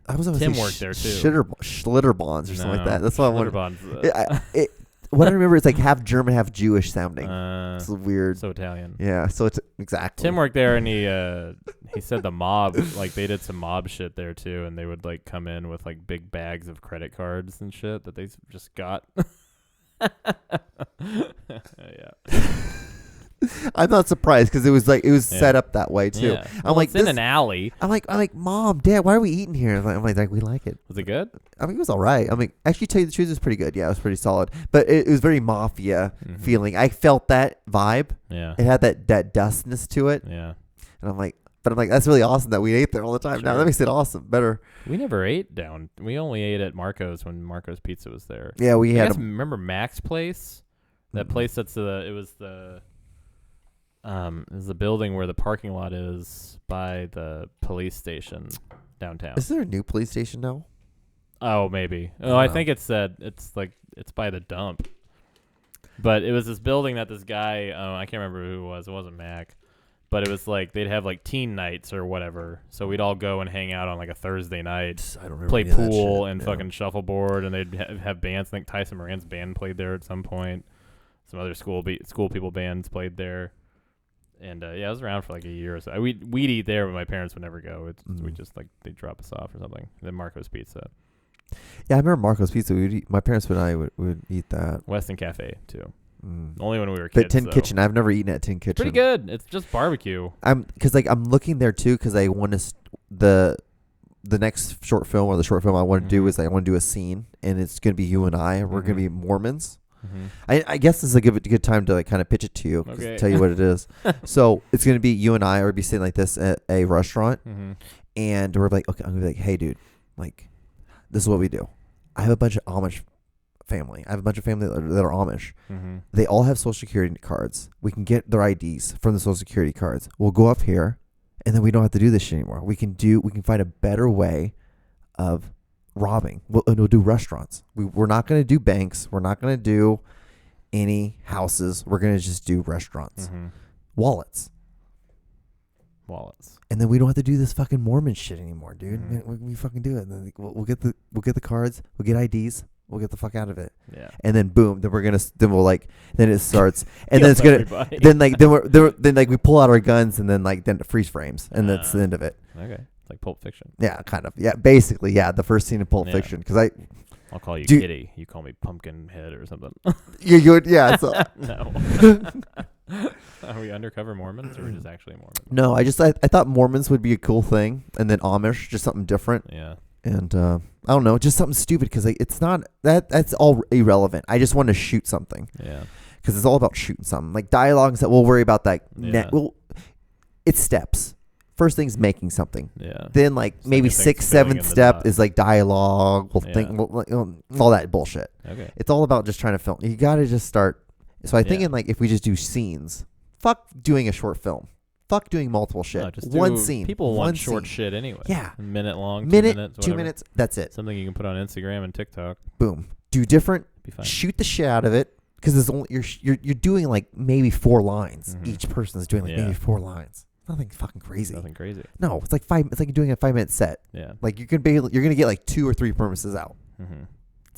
I was gonna Tim say worked there, too. Schlitterbahns or something like that. That's what I wanted. Schlitterbahns, What I remember is like half German, half Jewish sounding. It's weird. so Italian. Yeah, so it's exactly. Tim worked there, and he said the mob, like they did some mob shit there too, and they would like come in with like big bags of credit cards and shit that they just got. Yeah. I'm not surprised because it was set up that way too. Yeah. I'm Well, like, it's in an alley. I'm like, Mom, Dad, why are we eating here? I'm like, we like it. Was it good? I mean, it was all right. I mean, actually, to tell you the truth, it was pretty good. Yeah, it was pretty solid. But it was very mafia feeling. I felt that vibe. Yeah. It had that dustness to it. Yeah. And I'm like, that's really awesome that we ate there all the time. Now Sure. that makes it awesome. Better. We never ate down. We only ate at Marco's when Marco's Pizza was there. Yeah, we I had. guess, remember Mac's place? That place that's it was the building where the parking lot is by the police station downtown. Is there a new police station now? Oh, maybe. Oh, don't I know. think it's it's by the dump. But it was this building that this guy, I can't remember who it was. It wasn't Mac. But it was like they'd have like teen nights or whatever. So we'd all go and hang out on like a Thursday night, I don't remember. play any of that pool shit. and Yeah. fucking shuffleboard, and they'd have bands. I think Tyson Moran's band played there at some point. Some other school people bands played there. And yeah, I was around for like a year or so. We'd eat there, but my parents would never go. We just like they'd drop us off or something. And then Marco's Pizza, Yeah, I remember Marco's Pizza. My parents and I would eat that. Weston Cafe too. Mm. Only when we were kids. But Tin though. Kitchen, I've never eaten at Tin Kitchen. Pretty good. It's just barbecue. I'm looking there too because I want to the next short film or the short film I want to do is I want to do a scene and it's gonna be you and I. We're gonna be Mormons. I guess this is a good time to like kind of pitch it to you, tell you what it is. So it's gonna be you and I are be sitting like this at a restaurant, and we're like, okay, I'm gonna be like, hey, dude, like, this is what we do. I have a bunch of Amish family. I have a bunch of family that are Amish. They all have Social Security cards. We can get their IDs from the Social Security cards. We'll go up here, and then we don't have to do this shit anymore. We can find a better way of robbing. We'll do restaurants. We're not going to do banks. We're not going to do any houses. We're going to just do restaurants. Wallets. And then we don't have to do this fucking Mormon shit anymore, dude. Man, we fucking do it. And then we'll get the cards. We'll get IDs. We'll get the fuck out of it. Yeah. And then boom. Then then it starts. And then it's gonna. Then we pull out our guns and then it freeze frames and that's the end of it. Okay. Like Pulp Fiction. Yeah, kind of. Yeah, basically, yeah. The first scene of Pulp Fiction, because I'll call you Kitty. You call me Pumpkinhead or something. You would, yeah. So. No. Are we undercover Mormons or are we just actually Mormons? No, I thought Mormons would be a cool thing, and then Amish, just something different. Yeah. And I don't know, just something stupid because it's not that's all irrelevant. I just want to shoot something. Yeah. Because it's all about shooting something. Like dialogues that we'll worry about that. Yeah. It's steps. First thing's making something. Yeah. Then maybe 6th, 7th step is like dialogue. We'll think all that bullshit. Okay. It's all about just trying to film. You got to just start. So I think if we just do scenes, fuck doing a short film. Fuck doing multiple shit. No, just one scene. People want short scene. shit anyway. Yeah. A minute long. 2 minutes, 2 minutes. That's it. Something you can put on Instagram and TikTok. Boom. Do different. Be fine. Shoot the shit out of it. Because it's only you're doing like maybe 4 lines. Each person is doing like maybe 4 lines. Nothing fucking crazy. Nothing crazy. No, it's like 5. It's like doing a 5-minute set. Yeah. Like you're gonna get like 2 or 3 performances out.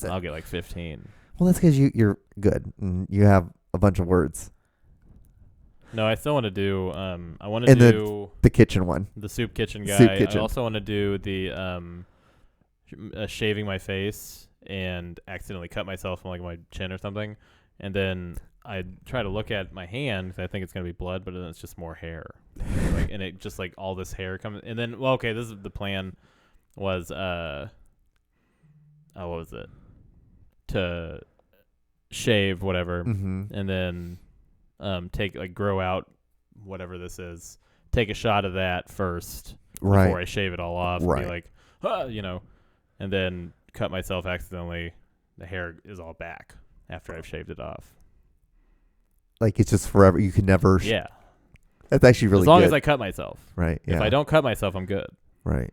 I'll get like 15. Well, that's because you're good and you have a bunch of words. No, I still want to do. I want to do the kitchen one. The soup kitchen guy. Soup kitchen. I also want to do the shaving my face and accidentally cut myself on like my chin or something, and then I try to look at my hand because I think it's gonna be blood, but then it's just more hair, and it just like all this hair comes, and then this is the plan. Was what was it? To shave whatever, and then grow out whatever this is. Take a shot of that first before I shave it all off. And be like, and then cut myself accidentally. The hair is all back after I've shaved it off. Like it's just forever. You can never. Yeah. That's actually really as long good. as I cut myself. Right. Yeah. If I don't cut myself, I'm good. Right.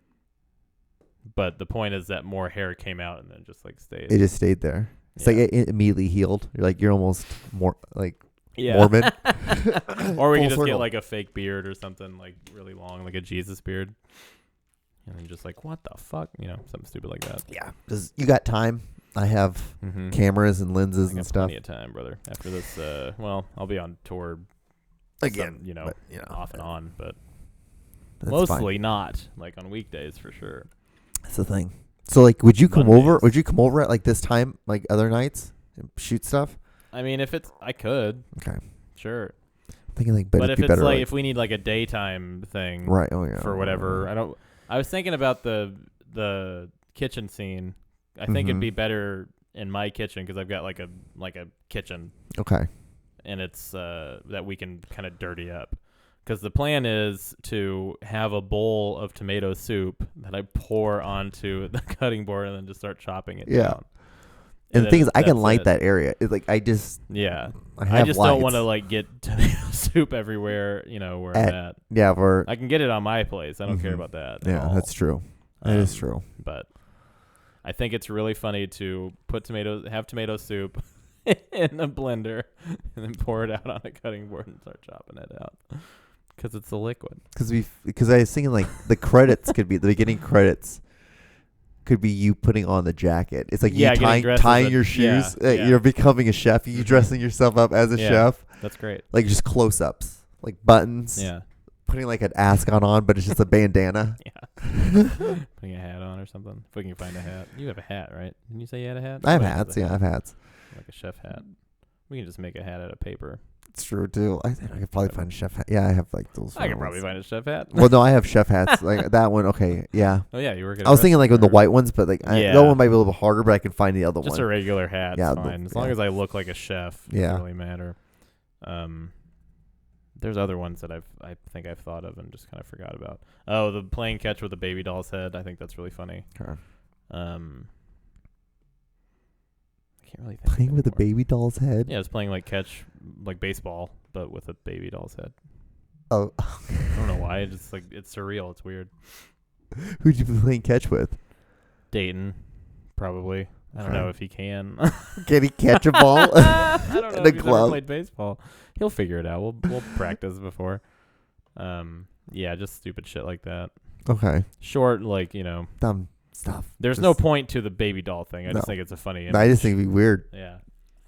But the point is that more hair came out and then just like stayed. It just stayed there. It's like it immediately healed. You're almost more like yeah. Mormon. Or we Full can just circle. get like a fake beard or something like really long, like a Jesus beard. And then just like, what the fuck? Something stupid like that. Yeah. Because you got time. I have Mm-hmm. cameras and lenses I got and stuff. plenty of time, brother. After this, I'll be on tour Again, off and on, but that's mostly fine. not like on weekdays for sure. That's the thing. So like, would you come Mondays. over? Would you come over at like this time, like other nights, and shoot stuff? I mean, I could. Okay. Sure. Thinking like, But it'd if be it's better, like if we need like a daytime thing, right? Oh yeah. for whatever. I was thinking about the kitchen scene. I think it'd be better in my kitchen because I've got like a kitchen, Okay. and it's that we can kind of dirty up. Because the plan is to have a bowl of tomato soup that I pour onto the cutting board and then just start chopping it down. And the thing is, I can that's light it. that area. It's like I just Yeah. I have just lights. don't want to like get tomato soup everywhere, where I'm at. Yeah, for I can get it on my place. I don't care about that. at yeah, all. that's true. That is true. But I think it's really funny to have tomato soup in a blender and then pour it out on a cutting board and start chopping it out because it's a liquid. Because I was thinking like the credits could be the beginning credits could be you putting on the jacket. It's like Yeah, you getting dressed tying as a- your shoes. yeah, yeah. You're becoming a chef. You dressing yourself up as a Yeah. chef. That's great. Like just close ups, like buttons. Yeah. Putting like an ascot on, but it's just a bandana. Yeah. Putting a hat on or something. If we can find a hat. You have a hat, right? Didn't you say you had a hat? I have Somebody has hats. a Yeah, I hat. have hats. Like a chef hat. We can just make a hat out of paper. It's true too. I think I could probably find a chef hat. Yeah, I have like those. I could ones. probably find a chef hat. Well, no, I have chef hats. Like that one. Okay, yeah. Oh yeah, you work at I was thinking like with the with white ones, but like Yeah. that one might be a little bit harder, but I can find the other just one. a regular hat. Yeah, Fine. As long yeah. as I look like a chef, it Yeah. doesn't really matter. There's other ones that I think I've thought of and just kind of forgot about. Oh, the playing catch with a baby doll's head. I think that's really funny. Okay. I can't really think. Playing of with a anymore. baby doll's head. Yeah, it's playing like catch, like baseball, but with a baby doll's head. Oh, I don't know why. It's just like it's surreal. It's weird. who'd you be playing catch with? Dayton, probably. I don't Okay. know if he can. Can he catch a ball? I don't know The if he's glove. ever played baseball. He'll figure it out. We'll practice before. Yeah, just stupid shit like that. Okay. Short, like Dumb stuff. there's Just- no point to the baby doll thing. I No. just think it's a funny. No, I just image. think it'd be weird. Yeah,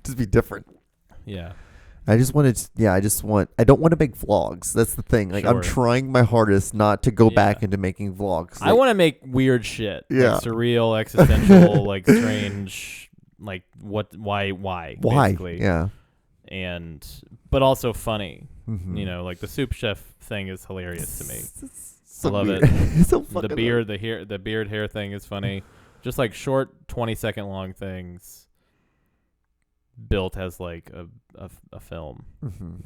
Just be different. yeah. I don't want to make vlogs. That's the thing. Like I'm Sure. trying my hardest not to go back Yeah. into making vlogs. I want to make weird shit. Yeah. Like surreal, existential, like strange, like why, why? basically. Yeah. But also funny. Mhm. Like the soup chef thing is hilarious to me. So I love weird. it. It's so The fucking beard, the beard hair thing is funny. Just like short 20-second long things built as like a film,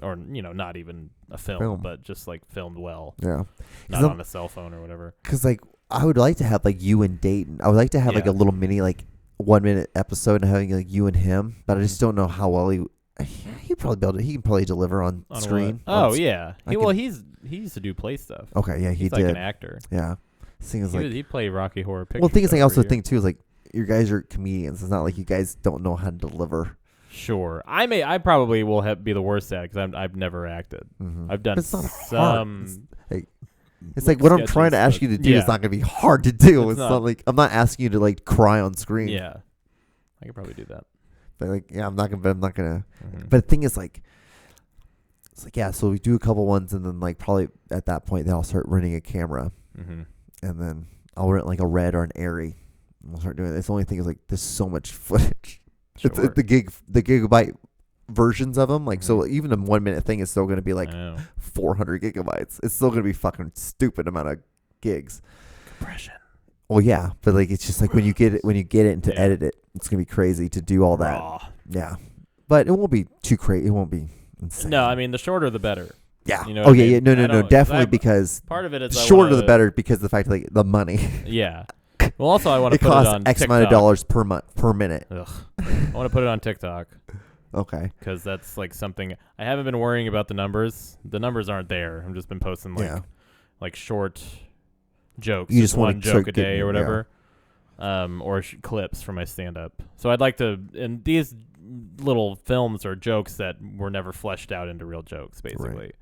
or not even a film, but just like filmed well, Yeah. not on a cell phone or whatever. Because like I would like to have like you and Dayton. I would like to have like Yeah. a little mini like 1 minute episode and having like you and him, but I just don't know how well he probably be able to, he can probably deliver on On screen. what? Oh On yeah. I He used to do play stuff. Okay, yeah, he He's did. like an actor. Yeah. This thing is like He played Rocky Horror Picture well, the thing is Show like for a also year. think too is like you guys are comedians. It's not like you guys don't know how to deliver. Sure, I probably will be the worst at it because I've never acted. Mhm. I've done But it's not some. hard. It's like what I'm trying to ask you to do is Yeah. not going to be hard to do. It's It's not not. like I'm not asking you to like cry on screen. Yeah, I could probably do that. But like yeah, I'm not gonna. Mhm. But the thing is like, it's like yeah. So we do a couple ones and then like probably at that point then I'll start renting a camera Mhm. and then I'll rent like a Red or an Airy. And we'll start doing it. It's the only thing is like there's so much footage. It's Sure. the gigabyte versions of them. Like so Mhm. even a 1 minute thing is still gonna be like I know. 400 gigabytes. It's still gonna be fucking stupid amount of gigs. Compression. Well, yeah, but like it's just like when you get it and to Yeah. edit it, it's gonna be crazy to do all that. Raw. Yeah, but it won't be too crazy. It won't be insane. No, I mean the shorter the better. yeah. you know Oh what I yeah, yeah. mean? No, I no, don't- 'cause definitely I'm- because Part of it is the I shorter the wanna- better because the fact like the money. Yeah. Well, also I want to It put it costs on X TikTok. amount of dollars per month per minute. Ugh. I want to put it on TikTok. Okay. because that's like something I haven't been worrying about. The numbers aren't there. I've just been posting like short jokes, You just one wanna start joke a day getting- or whatever, or clips from my stand-up. So I'd like to, and these little films are jokes that were never fleshed out into real jokes, basically. Right.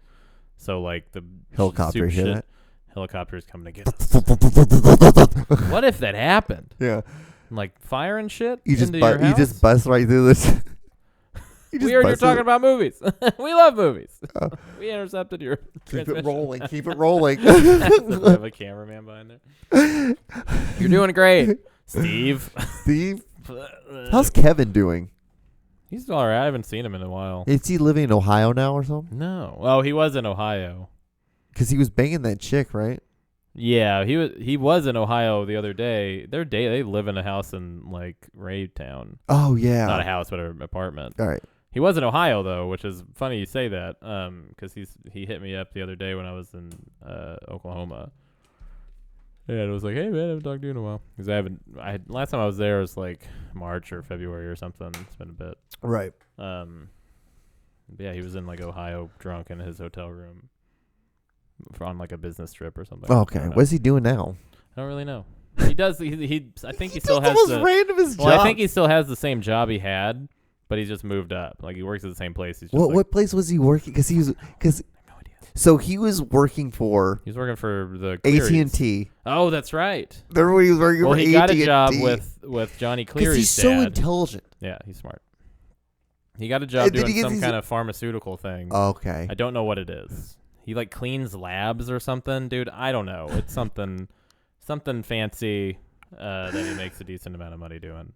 So like the Helicopter, super hear shit, that? helicopters coming to get us. What if that happened? Yeah. Like fire and shit You just into your house? you just bust right through this. You just We heard you're bust through talking about movies. We love movies. Oh. We intercepted your Keep transmission. it rolling. Keep it rolling. We have a cameraman behind there. You're doing great, Steve. Steve, how's Kevin doing? He's all right. I haven't seen him in a while. Is he living in Ohio now or something? No. Oh, he was in Ohio. Because he was banging that chick, right? Yeah, he was in Ohio the other day. They live in a house in like Raytown. Oh yeah. Not a house, but an apartment. All right. He was in Ohio though, which is funny you say that. Because he hit me up the other day when I was in Oklahoma. Yeah, it was like, hey man, I haven't talked to you in a while. Because last time I was there was like March or February or something. It's been a bit. Right. But yeah, he was in like Ohio, drunk in his hotel room, on like a business trip or something. Okay. I don't know. What's he doing now? I don't really know. He does. He I think he still does has the most randomest Well, job. I think he still has the same job he had, but he's just moved up. Like he works at the same place. He's just What place was he working? Because I have no idea. so he was working for He's working for the AT&T. Oh, that's right. Remember when he was working Well, for he AT&T? got a job with Johnny Because Cleary's he's so dad. intelligent. Yeah, he's smart. He got a job And did doing he get some these- kind of pharmaceutical thing. Okay. I don't know what it is. He like cleans labs or something, dude. I don't know. It's something fancy that he makes a decent amount of money doing.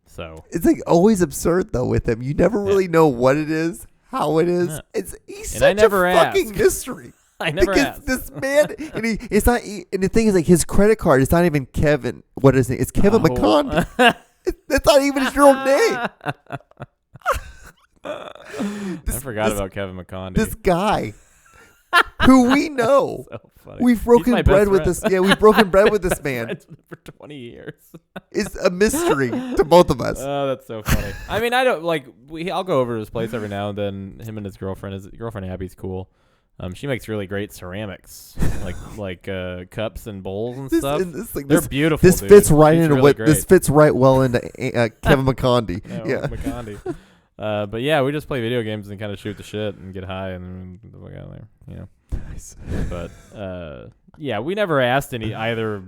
So It's like always absurd though with him. You never really know what it is, how it is. Yeah. He's And I such never a fucking ask. mystery. I never because asked. this man, and and the thing is, like, his credit card is not even Kevin. What is it? It's Kevin McCondy. That's not even his real name. I forgot about Kevin McCondy. This guy, who we know, So funny. we've broken my bread best with friend. this. Yeah, we've broken bread with this man. Friends with him for 20 years. It's a mystery to both of us. Oh, that's so funny. I mean, I don't like. I'll go over to his place every now and then. Him and his girlfriend. His girlfriend Abby's cool. She makes really great ceramics, like cups and bowls and stuff. They're beautiful. This dude. fits right She's into really what great. this fits right well into Kevin McCondy. No, Yeah. McCondy. But yeah, we just play video games and kind of shoot the shit and get high and then we out there, you know. Nice. But yeah, we never asked either,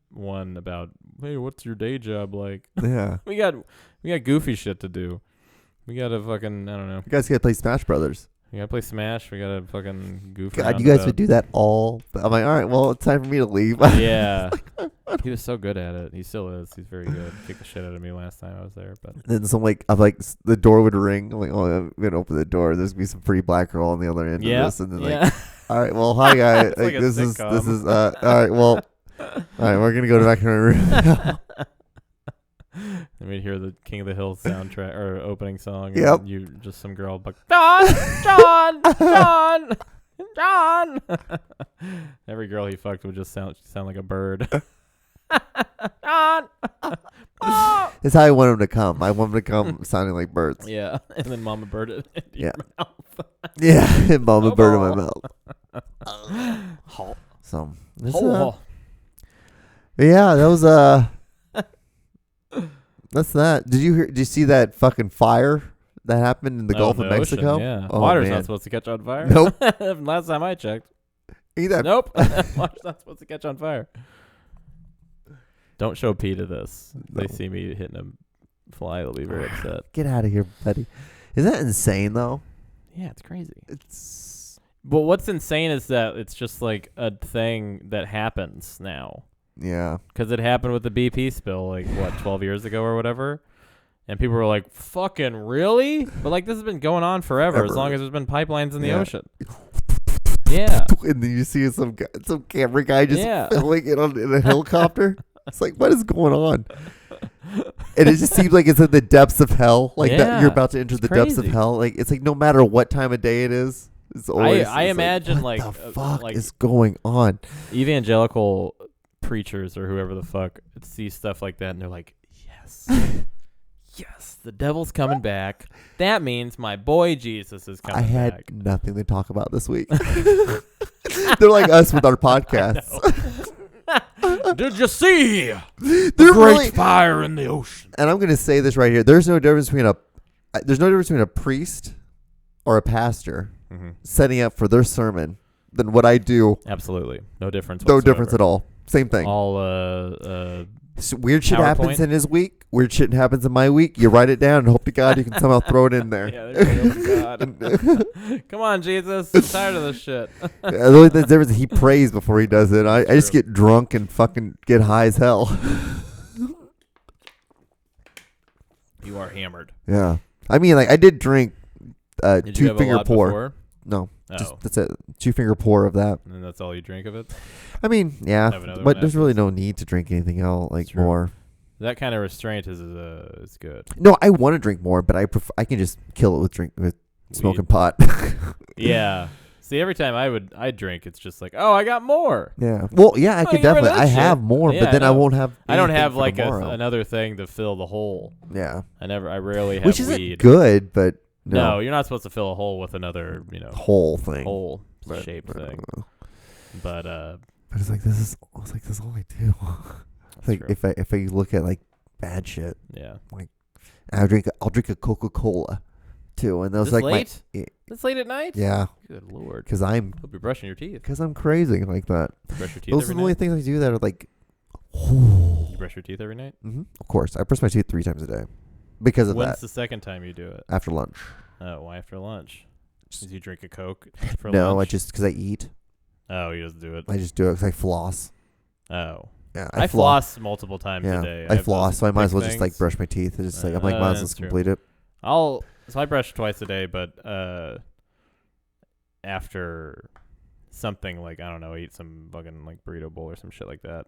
one about, hey, what's your day job like? Yeah. We got goofy shit to do. We gotta fucking, I don't know. You guys gotta play Smash Brothers. We gotta play Smash. We gotta fucking goof God, around you guys about- would do that all. I'm like, all right, well, it's time for me to leave. Yeah. He was so good at it. He still is. He's very good. Kicked the shit out of me last time I was there. But Then the door would ring. I'm like, oh, I'm gonna open the door. There's gonna be some pretty black girl on the other end yeah, of this, and then yeah. all right, well, hi guys. It's like a this sitcom. is all right. Well, all right, we're gonna go back in our room. And we'd hear the King of the Hill soundtrack or opening song. And Yep. you just some girl like John. Every girl he fucked would just sound like a bird. John. That's how I want him to come. I want him to come sounding like birds. Yeah, and then Mama Bird it into Yeah. your mouth. Yeah, and Mama Oh, bird in my ball. mouth. So, Oh, yeah, that was that's that. Did you see that fucking fire that happened in the Gulf of in the Mexico? ocean, yeah, Oh, water's man. not supposed to catch on fire. Nope. Last time I checked. Either. Nope. Water's not supposed to catch on fire. Don't show P to this. If they No. see me hitting a fly, they'll be very upset. Get out of here, buddy. Isn't that insane though? Yeah, it's crazy. It's But what's insane is that it's just like a thing that happens now. yeah. Because it happened with the BP spill, 12 years ago or whatever. And people were like, fucking really? But this has been going on forever, as Ever. long as there's been pipelines in the Yeah. oceon. Yeah. And then you see some camera guy just Yeah. filming it in a helicopter. It's like, what is going on? And it just seems like it's in the depths of hell. That Yeah, you're about to enter the depths of crazy. hell. It's like no matter what time of day it is, it's always. I it's imagine, what like, the fuck like- is going on? Evangelical preachers or whoever the fuck see stuff like that and they're like, yes. yes, the devil's coming back. That means my boy Jesus is coming I had back. nothing to talk about this week. They're like us with our podcasts. Did you see They're great really, fire in the ocean? and I'm going to say this right here. There's no difference between a priest or a pastor setting up for their sermon than what I do. Absolutely. No difference No whatsoever. difference at all. Same thing. All So weird shit happens PowerPoint? in his week. Weird shit happens in my week. You write it down and hope to God you can somehow throw it in there. Yeah, God. Come on, Jesus. I'm tired of this shit. The only difference is he prays before he does it. I just get drunk and fucking get high as hell. You are hammered. Yeah. I mean, like, I did drink Did you two have a finger lot pour. before? No. Oh. Just that's it. 2 finger pour of that. And that's all you drink of it? I mean, yeah. Have another But one there's really afterwards. no need to drink anything else, like, True. more. That kind of restraint is good. No, I want to drink more, but I can just kill it with smoking Weed. pot. Yeah. See, every time I drink, it's just like, oh, I got more. Yeah. Well, yeah, I Oh, could get rid of definitely. I that shit. have more, Yeah, but then I I know. won't have. I don't anything have for like tomorrow. another thing to fill the hole. Yeah. I rarely have Which isn't weed. good, but No, you're not supposed to fill a hole with another, whole thing. hole But, shaped I don't thing. know. But But it's like this is all I do. It's like true. if I look at like bad shit, yeah. I'll drink a Coca-Cola too, and that was This like late? my This late at night? yeah, Good lord. because I'm Hope you're brushing your teeth. crazy like that. You brush your teeth Those are every the only night? things I do that are like. You brush your teeth every night? Of course, I brush my teeth 3 times a day because of When's that. the second time you do it? After lunch. Oh, why after lunch? Did you drink a Coke for No, lunch? I just because I eat, Oh, he doesn't do it. I just do it because I floss. Oh. Yeah, I floss multiple times Yeah, a day. I have floss, those so I might as big well just like things. brush my teeth. It's just like I'm like might as well That's true. complete it. So I brush twice a day, but after something like, I don't know, eat some fucking like burrito bowl or some shit like that.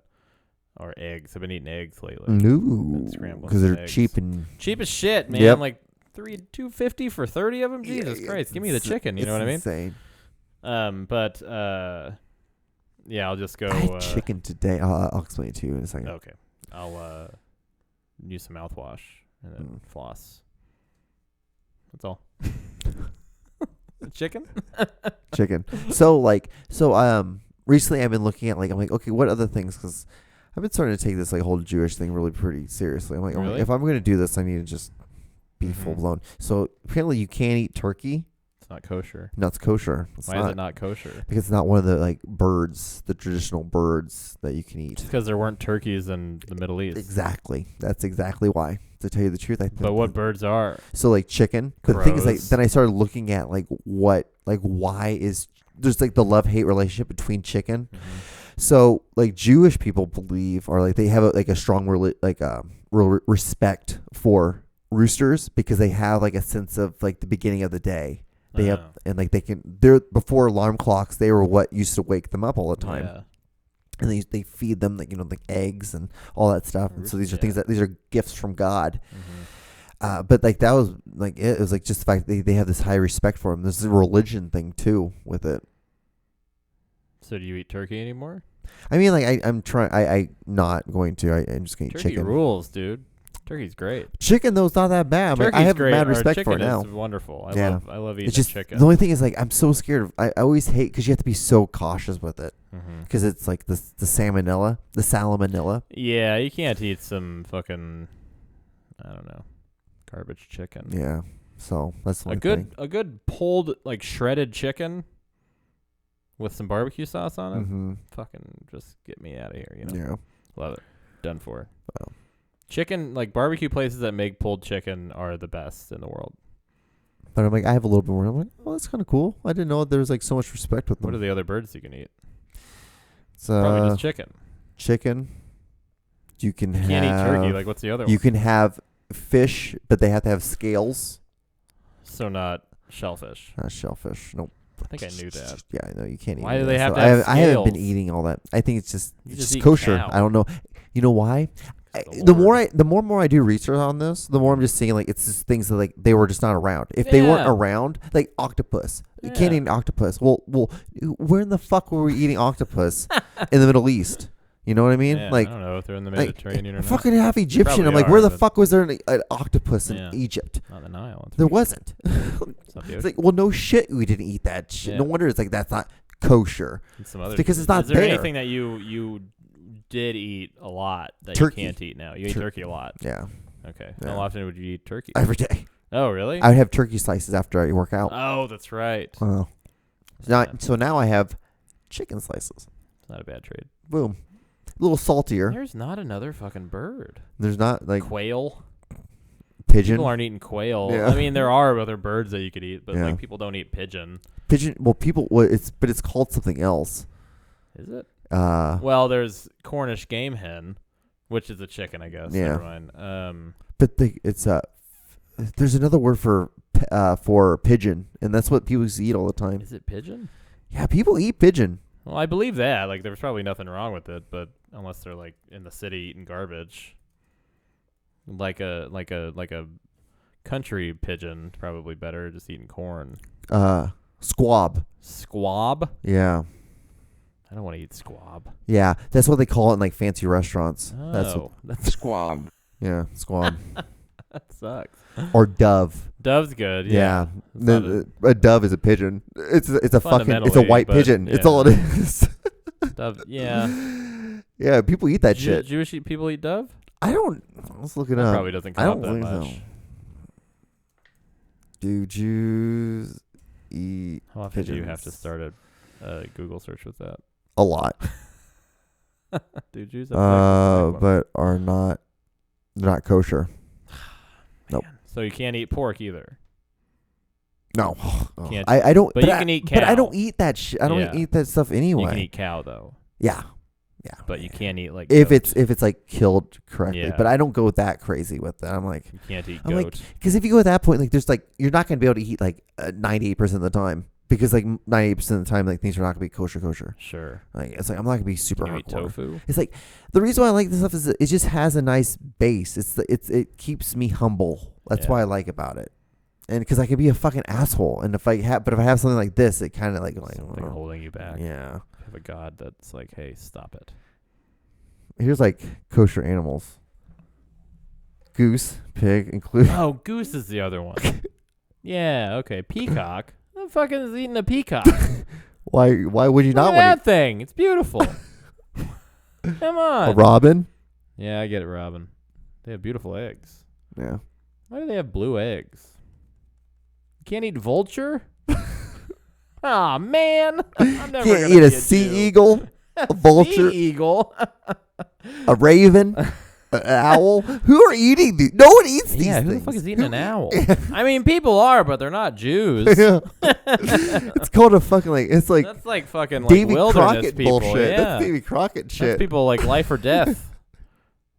Or eggs. I've been eating eggs lately. No, scrambled because they're eggs. cheap and Cheap as shit, man. Yep. Like $2.50 for 30 of them. Jesus Yeah, Christ, give me the chicken. You know what I mean? Insane. But yeah, I'll just go. I had chicken today. I'll explain it to you in a second. Okay, I'll use some mouthwash and then floss. That's all. Chicken. Chicken. Recently I've been looking at I'm like, okay, what other things? Because I've been starting to take this like whole Jewish thing really pretty seriously. I'm like, Really? if I'm going to do this, I need to just be full blown. So apparently you can't eat turkey. It's not kosher. No, it's kosher. It's Why is it not kosher? Because it's not one of the like birds, the traditional birds that you can eat. Just because there weren't turkeys in the Middle East. Exactly. That's exactly why. To tell you the truth, I think. But what birds are? So like chicken. But the thing is, like, Gross. then I started looking at why is there's like the love-hate relationship between chicken. So like Jewish people believe, or like they have a strong respect for roosters because they have like a sense of like the beginning of the day. They have, and like they're before alarm clocks, they were what used to wake them up all the time. Yeah. And they feed them like eggs and all that stuff. And so these are things these are gifts from God. But like that was like it was like just the fact they have this high respect for them. There's a religion thing too with it. So do you eat turkey anymore? I mean, like I'm trying. I'm not going to. I'm just going to eat Turkey chicken. rules, dude. Turkey's great. Chicken though is not that bad. Turkey's I have great. mad Or respect for it chicken now. is wonderful. I Yeah. love eating It's just chicken. the only thing is like I'm so scared of. I always hate because you have to be so cautious with it Mm-hmm. because it's like the salmonella. Yeah, you can't eat some fucking, I don't know, garbage chicken. Yeah. So that's the A only good thing. a good pulled like shredded chicken with some barbecue sauce on it. Mm-hmm. Fucking just get me out of here, you know. Yeah. Love it. Done for. Wow. Chicken, like barbecue places that make pulled chicken are the best in the world. But I'm like I have a little bit more. I'm like, oh, that's kind of cool. I didn't know there was like so much respect with them. What are the other birds you can eat? It's Probably just chicken. chicken. You can You have. can't eat turkey. Like what's the other You one? can have fish, but they have to have scales. So not shellfish. Not shellfish. Nope. I think I knew that. Yeah, I know you can't eat. Why do any they of that have to stuff. have I haven't been scales? eating all that. I think it's just You it's just just eat kosher. cow. I don't know. You know why? The The more Lord. I do research on this, the more I'm just seeing like it's just things that like they were just not around. If they weren't Yeah. around, like octopus, you can't Yeah. eat an octopus. Well, where in the fuck were we eating octopus in the Middle East? You know what I mean? Yeah, Like, I don't know if they're in the like, Mediterranean or not. fucking half Egyptian. Probably I'm like, are, where the but- fuck was there an octopus in Yeah. Egypt? Not the Nile. It's There weird. wasn't. It's not the It's ocean. like, well, no shit, we didn't eat that shit. Yeah. No wonder it's like that's not kosher. And some other because shit. it's not Is there there. anything that you did eat a lot that Turkey. you can't eat now? You ate turkey a lot. Yeah, Okay. Yeah. How often would you eat turkey? every day. Oh, really? I would have turkey slices after I work out. Oh, that's right. Oh. So now I have chicken slices. It's not a bad trade. Boom. A little saltier. There's not another fucking bird. There's not like Quail. pigeon. People aren't eating quail. Yeah. I mean, there are other birds that you could eat, but Yeah. like people don't eat pigeon. Pigeon. Well, it's called something else. Is it? Well, there's Cornish game hen, which is a chicken, I guess. Yeah. Never mind. but it's there's another word for pigeon, and that's what people used to eat all the time. Is it pigeon? Yeah, people eat pigeon. Well, I believe that. Like, there's probably nothing wrong with it, but unless they're like in the city eating garbage, like a country pigeon, probably better just eating corn. Squab. Squab? Yeah. I don't want to eat squab. Yeah, that's what they call it in like fancy restaurants. Oh, That's Squab. yeah, squab that sucks. or dove. Dove's good. Yeah, It's not a dove is a pigeon. It's a fucking it's a Fundamentally, white but, pigeon. It's yeah. all it is. Dove. Yeah. Yeah, people eat that shit. Jewish people eat dove? I don't. Let's look it That up. probably doesn't I come up don't that think much. so. Do Jews eat How often do you have to pigeons? start a Google search with that? a lot? Do Jews have sex with black women? But are not. They're not kosher. Nope. Man. So you can't eat pork either. No, Can't- I don't. but you I- can eat But I cow. don't eat that shit. I don't Yeah. eat that stuff anyway. You can eat cow though, Yeah, but you can't eat like if goat. it's like killed correctly. Yeah. But I don't go that crazy with that. I'm like, You can't eat I'm goat. like, because if you go at that point, like, there's like, you're not gonna be able to eat like 98% of the time, because like 98% of the time, like things are not gonna be kosher. Sure. Like it's like I'm not gonna be super Can you eat hardcore. tofu? It's like the reason why I like this stuff is that it just has a nice base. It keeps me humble. That's Yeah. why I like about it. And because I could be a fucking asshole, and if I have something like this, it kind of like Something holding you back. yeah. You have a god that's like, hey, stop it. Here's like kosher animals: goose, pig, include. Oh, goose is the other one. Yeah. Okay. Peacock. Who the fucking is eating a peacock? Why would you Look not at want that thing. It's beautiful. Come on. a robin? Yeah, I get it, Robin. They have beautiful eggs. Yeah. Why do they have blue eggs? You can't eat vulture? Aw, man. I'm never Can't gonna eat a be sea Jew. eagle, a vulture, Sea eagle. a raven, an owl. Who are eating these? No one eats these Yeah, who things. the fuck is eating an owl? I mean, people are, but they're not Jews. Yeah. It's called a fucking like. It's like That's like fucking like Davy wilderness Crockett people. bullshit. Yeah. That's Davy Crockett shit. That's people like life or death.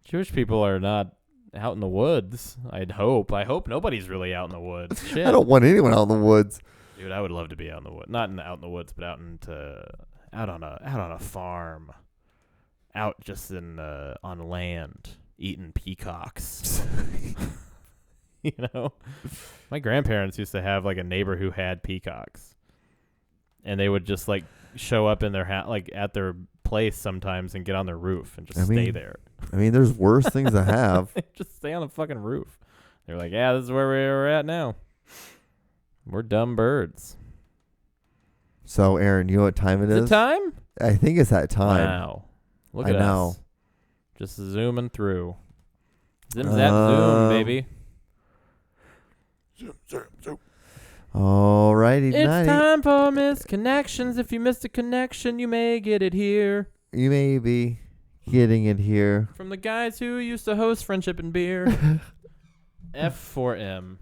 Jewish people are not out in the woods. I'd hope. I hope nobody's really out in the woods. Shit. I don't want anyone out in the woods. Dude, I would love to be out in the woods. Not out in the woods, but out on a farm. Out just on land eating peacocks. You know? My grandparents used to have like a neighbor who had peacocks. And they would just like show up in their like at their place sometimes and get on their roof and just stay there. I mean, there's worse things to have. Just stay on the fucking roof. They're like, yeah, this is where we're at now. We're dumb birds. So, Aaron, you know what time it Is is? it time? I think it's that time. Wow. Look I at know. us. Just zooming through. Zim zap zoom, baby. Alrighty, It's night. time for misconnections. If you missed a connection, you may get it here. You may be getting it here. From the guys who used to host Friendship and Beer. F4M.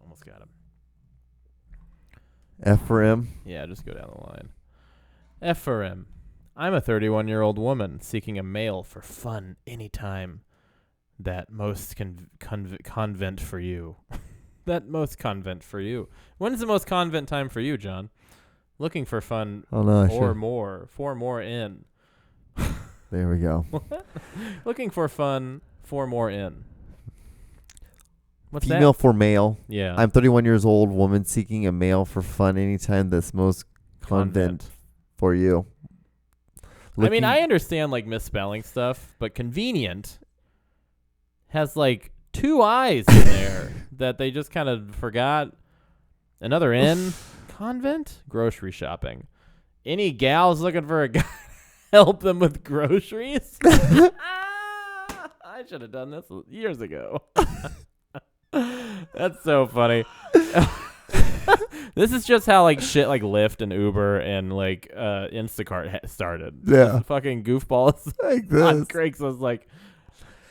Almost got him. F for M. Yeah, just go down the line. F for M. I'm a 31-year-old woman seeking a male for fun anytime. That most convent for you. That most convent for you. When's the most convent time for you, John? Looking for fun Oh no! or more. 4 more in. There we go. Looking for fun, 4 more in. What's Female that? for male. Yeah. I'm 31 years old. Woman seeking a male for fun anytime. That's most convent for you. I mean, I understand like misspelling stuff, but convenient has like 2 eyes in there that they just kind of forgot. Another N. Convent. Grocery shopping. Any gals looking for a guy to help them with groceries? I should have done this years ago. That's so funny. This is just how like shit like Lyft and Uber and like Instacart started. Yeah. This fucking goofballs Like on this. Craigslist like,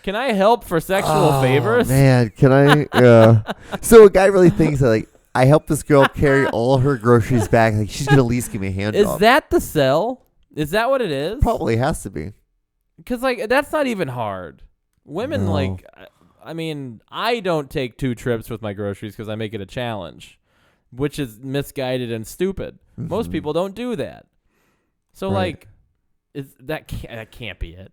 can I help for sexual favors? Man, can I? Yeah. So a guy really thinks that like I helped this girl carry all her groceries back. Like she's gonna at least give me a hand Is job. that the sell? Is that what it is? Probably has to be. Because like that's not even hard. Women No. like, I mean, I don't take 2 trips with my groceries because I make it a challenge, which is misguided and stupid. Most Mhm. people don't do that. So Right. like, that can't be it.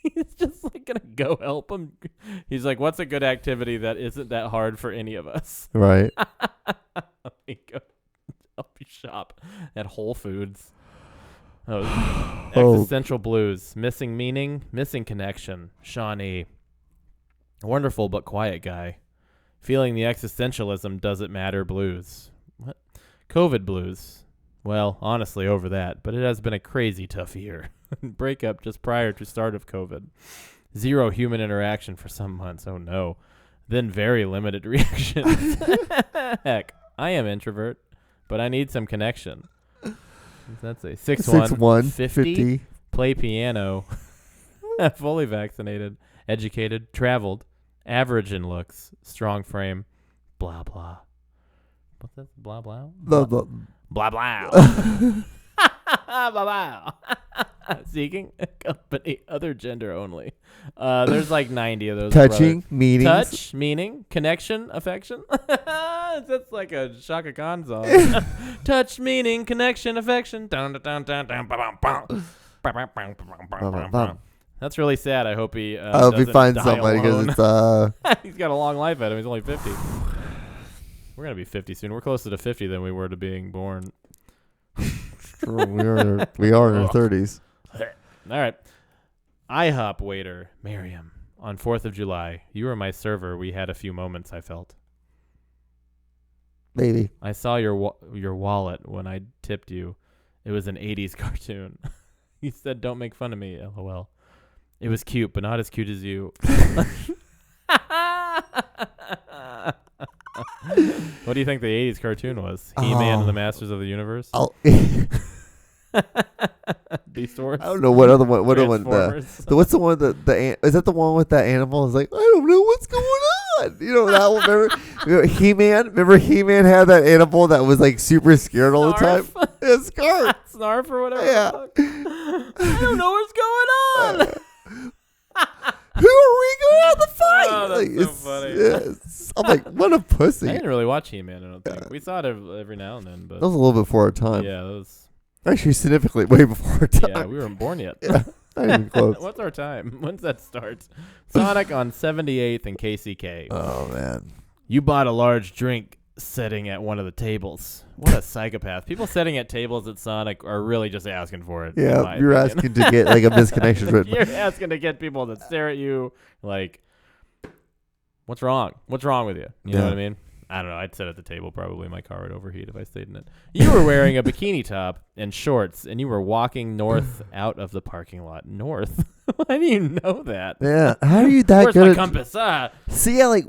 He's just like gonna go help him. He's like, what's a good activity that isn't that hard for any of us? Right. Let me go help you shop at Whole Foods. Oh, existential blues, missing meaning, missing connection. Shawnee, wonderful but quiet guy, feeling the existentialism doesn't matter blues. What? COVID blues. Well, honestly, over that, but it has been a crazy tough year. Breakup just prior to start of COVID. 0 human interaction for some months. Oh no. Then very limited reactions. Heck, I am introvert, but I need some connection. That's a 6'1", 50, play piano, fully vaccinated, educated, traveled, average in looks, strong frame, blah blah. What's that? Blah blah. Blah blah. Blah blah. Seeking company, other gender only. There's like 90 of those. Touching, meanings. Touch, meaning, connection, affection. That's like a Shaka Khan song. Touch, meaning, connection, affection. Down, down, down, down, ba-bum, bum. Bum. That's really sad. I hope he. I hope he doesn't finds die somebody alone. because it's He's got a long life ahead of him. He's only 50. We're gonna be 50 soon. We're closer to 50 than we were to being born. true. we are in our 30s. All right. IHOP waiter, Miriam. On 4th of July, you were my server. We had a few moments, I felt. Maybe. I saw your wallet when I tipped you. It was an 80s cartoon. You said, don't make fun of me, LOL. It was cute, but not as cute as you. What do you think the 80s cartoon was? He-Man and the Masters of the Universe? Beast Wars? I don't know what other one. What other one? Transformers? What's the one is that the one with that animal? It's like, I don't know what's going on. You know that one? Remember He-Man? Remember He-Man had that animal that was like super scared all the time? Snarf? Yeah, Scarf. Snarf or whatever. Yeah. I don't know what's going on. Who are we going to have the fight? Oh, that's Like, so funny. I'm like, what a pussy. I didn't really watch He-Man, I don't think. We saw it every now and then, but That was a little before our time. yeah, that was Actually, significantly way before our time. yeah, we weren't born yet. Yeah, not even close. What's our time? When's that start? Sonic on 78th and KCK. Oh, man. You bought a large drink sitting at one of the tables. What a psychopath. People sitting at tables at Sonic are really just asking for it. in Yeah, my you're opinion. asking to get like a misconnection written. You're asking to get people that stare at you like, what's wrong? What's wrong with you? You know Yeah. what I mean? I don't know. I'd sit at the table. Probably my car would overheat if I stayed in it. You were wearing a bikini top and shorts, and you were walking north out of the parking lot. North? Why do you know that? Yeah, how are you that Where's good my at compass? See, yeah, like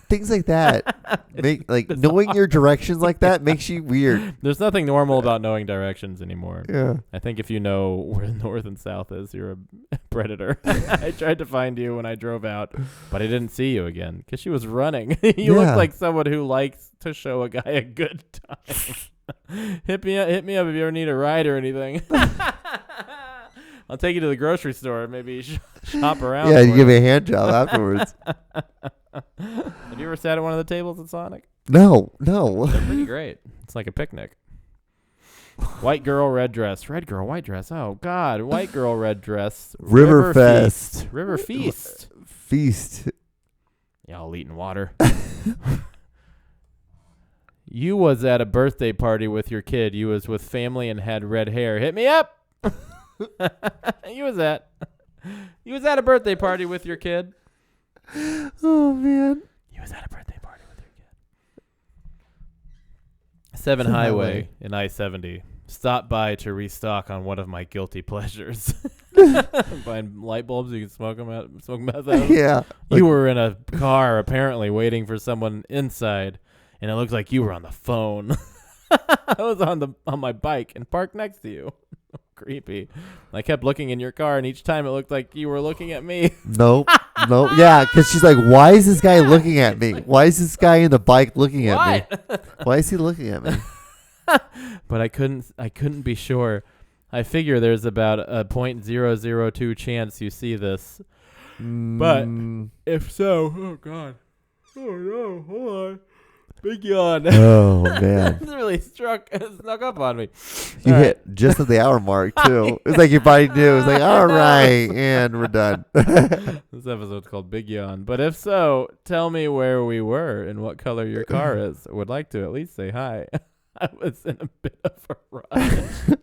things like that make like knowing your directions like that makes you weird. There's nothing normal about knowing directions anymore. Yeah. I think if you know where north and south is, you're a predator. I tried to find you when I drove out, but I didn't see you again because she was running. You Yeah. look like someone who likes to show a guy a good time. Hit me up if you ever need a ride or anything. I'll take you to the grocery store. Maybe shop around. Yeah, for you give me a hand job afterwards. Have you ever sat at one of the tables at Sonic? No. They're pretty great. It's like a picnic. White girl, red dress. Red girl, white dress. Oh, God. White girl, red dress. River Fest. Feast. River Feast. Feast. Y'all eating water. You was at a birthday party with your kid. You was with family and had red hair. Hit me up. You was at a birthday party with your kid. Oh man. You was at a birthday party with your kid. 7 Highway in I-70. Stop by to restock on one of my guilty pleasures. Buying light bulbs, you can smoke meth out of. Yeah. You were in a car apparently waiting for someone inside, and it looked like you were on the phone. I was on my bike and parked next to you. Creepy. I kept looking in your car, and each time it looked like you were looking at me. Nope. Yeah, because she's like, why is this guy looking at me? Why is this guy in the bike looking at me? Why is he looking at me? But I couldn't be sure. I figure there's about a 0.002 chance you see this. But if so, oh God. Oh no, hold on. Big yawn. Oh man. It really snuck up on me. You All hit just at the hour mark too. It's like your body knew. It's like, all right, and we're done. This episode's called Big Yawn. But if so, tell me where we were and what color your car is. I would like to at least say hi. I was in a bit of a rush.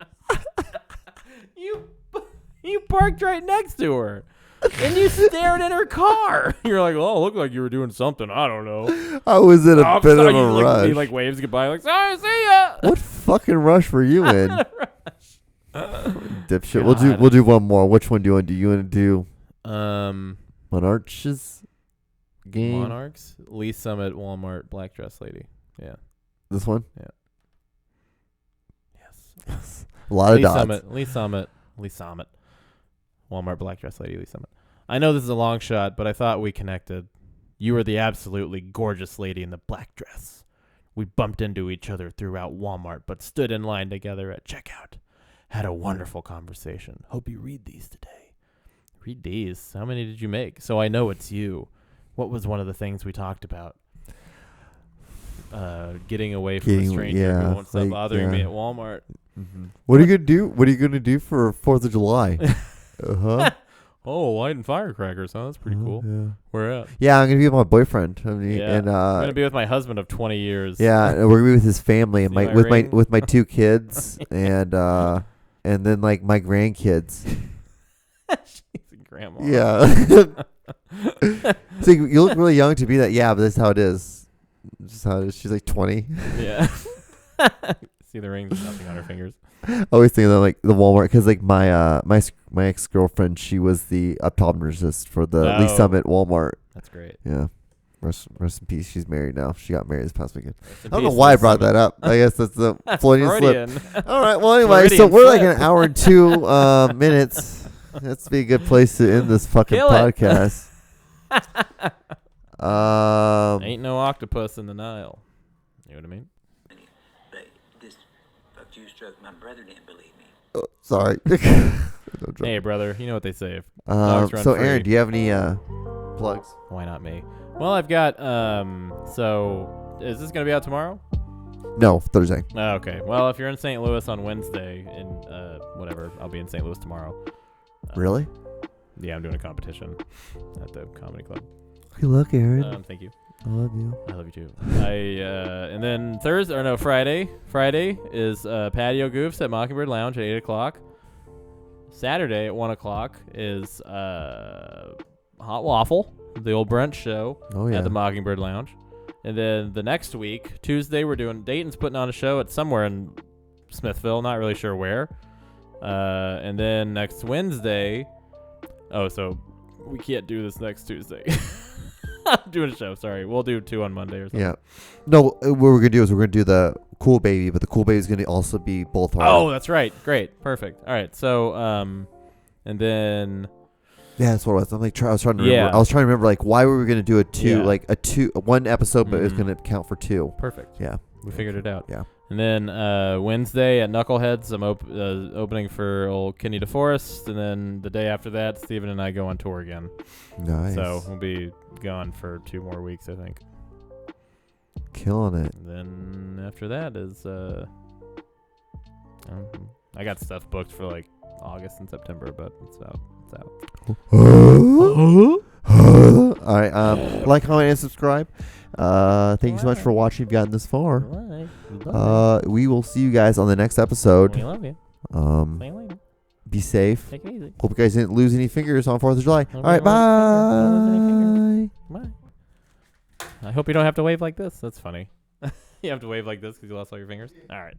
You parked right next to her. And you stared at her car. You're like, oh, it looked like you were doing something. I don't know. I was in a bit of a rush. He waves goodbye, like, sorry, see ya. What fucking rush were you in? Dipshit. We'll do one more. Which one do you want to do? You want to do Monarch's game? Monarchs? Lee Summit, Walmart, Black Dress Lady. Yeah. This one? Yeah. Yes. A lot of dots. Lee Summit. Walmart, Black Dress Lady, Lee Summit. I know this is a long shot, but I thought we connected. You were the absolutely gorgeous lady in the black dress. We bumped into each other throughout Walmart, but stood in line together at checkout. Had a wonderful conversation. Hope you read these today. Read these? How many did you make? So I know it's you. What was one of the things we talked about? Getting away from a stranger who won't stop bothering me at Walmart. Mm-hmm. What are you gonna do? What are you gonna do for 4th of July? Oh, lighting firecrackers, huh? That's pretty cool. Yeah. Where at? Yeah, I'm gonna be with my boyfriend. I'm gonna be with my husband of 20 years. Yeah, and we're gonna be with his family and with my 2 kids and then like my grandkids. She's a grandma. Yeah. So you look really young to be that. Yeah, but that's how it is. Just how it is. She's like 20. Yeah. See the rings, nothing on her fingers. I always think of like the Walmart because like my ex girlfriend, she was the optometrist for the Lee Summit Walmart. That's great. Yeah. Rest in peace. She's married now. She got married this past weekend. I don't know why I brought that up. I guess that's the Freudian slip. All right. Well, anyway, so we're like an hour and 2 minutes. That's be a good place to end this fucking podcast. Ain't no octopus in the Nile. You know what I mean? My brother didn't believe me. Oh, sorry. Hey, brother. You know what they say. So, Aaron, do you have any plugs? Why not me? Well, I've got. So, is this gonna be out tomorrow? No, Thursday. Oh, okay. Well, if you're in St. Louis on Wednesday and whatever, I'll be in St. Louis tomorrow. Really? Yeah, I'm doing a competition at the comedy club. Good luck, Aaron. Thank you. I love you. I love you too. And then Friday. Friday is Patio Goofs at Mockingbird Lounge at 8:00. Saturday at 1:00 is Hot Waffle, the old brunch show at the Mockingbird Lounge. And then the next week, Tuesday, we're doing Dayton's putting on a show at somewhere in Smithville, not really sure where. And then next Wednesday, so we can't do this next Tuesday. I'm doing a show. Sorry, we'll do 2 on Monday or something. Yeah. No, what we're gonna do is we're gonna do the Cool Baby, but the Cool Baby is gonna also be both hard. Oh, that's right. Great. Perfect. All right. So, and then. Yeah, that's what it was. I was trying to remember. Yeah. I was trying to remember like why were we gonna do one episode, but it was gonna count for 2. Perfect. Yeah. We figured it out. Yeah. And then Wednesday at Knuckleheads, I'm opening for old Kenny DeForest. And then the day after that, Steven and I go on tour again. Nice. So we'll be gone for 2 more weeks, I think. Killing it. And then after that is I got stuff booked for like August and September, but it's out. All right. Like, comment, and subscribe. Thank you so much for watching. If you've gotten this far. We will see you guys on the next episode. We love you. See you later. Be safe. Take it easy. Hope you guys didn't lose any fingers on 4th of July. All right, Don't lose any fingers. bye. Bye. I hope you don't have to wave like this. That's funny. You have to wave like this because you lost all your fingers. All right.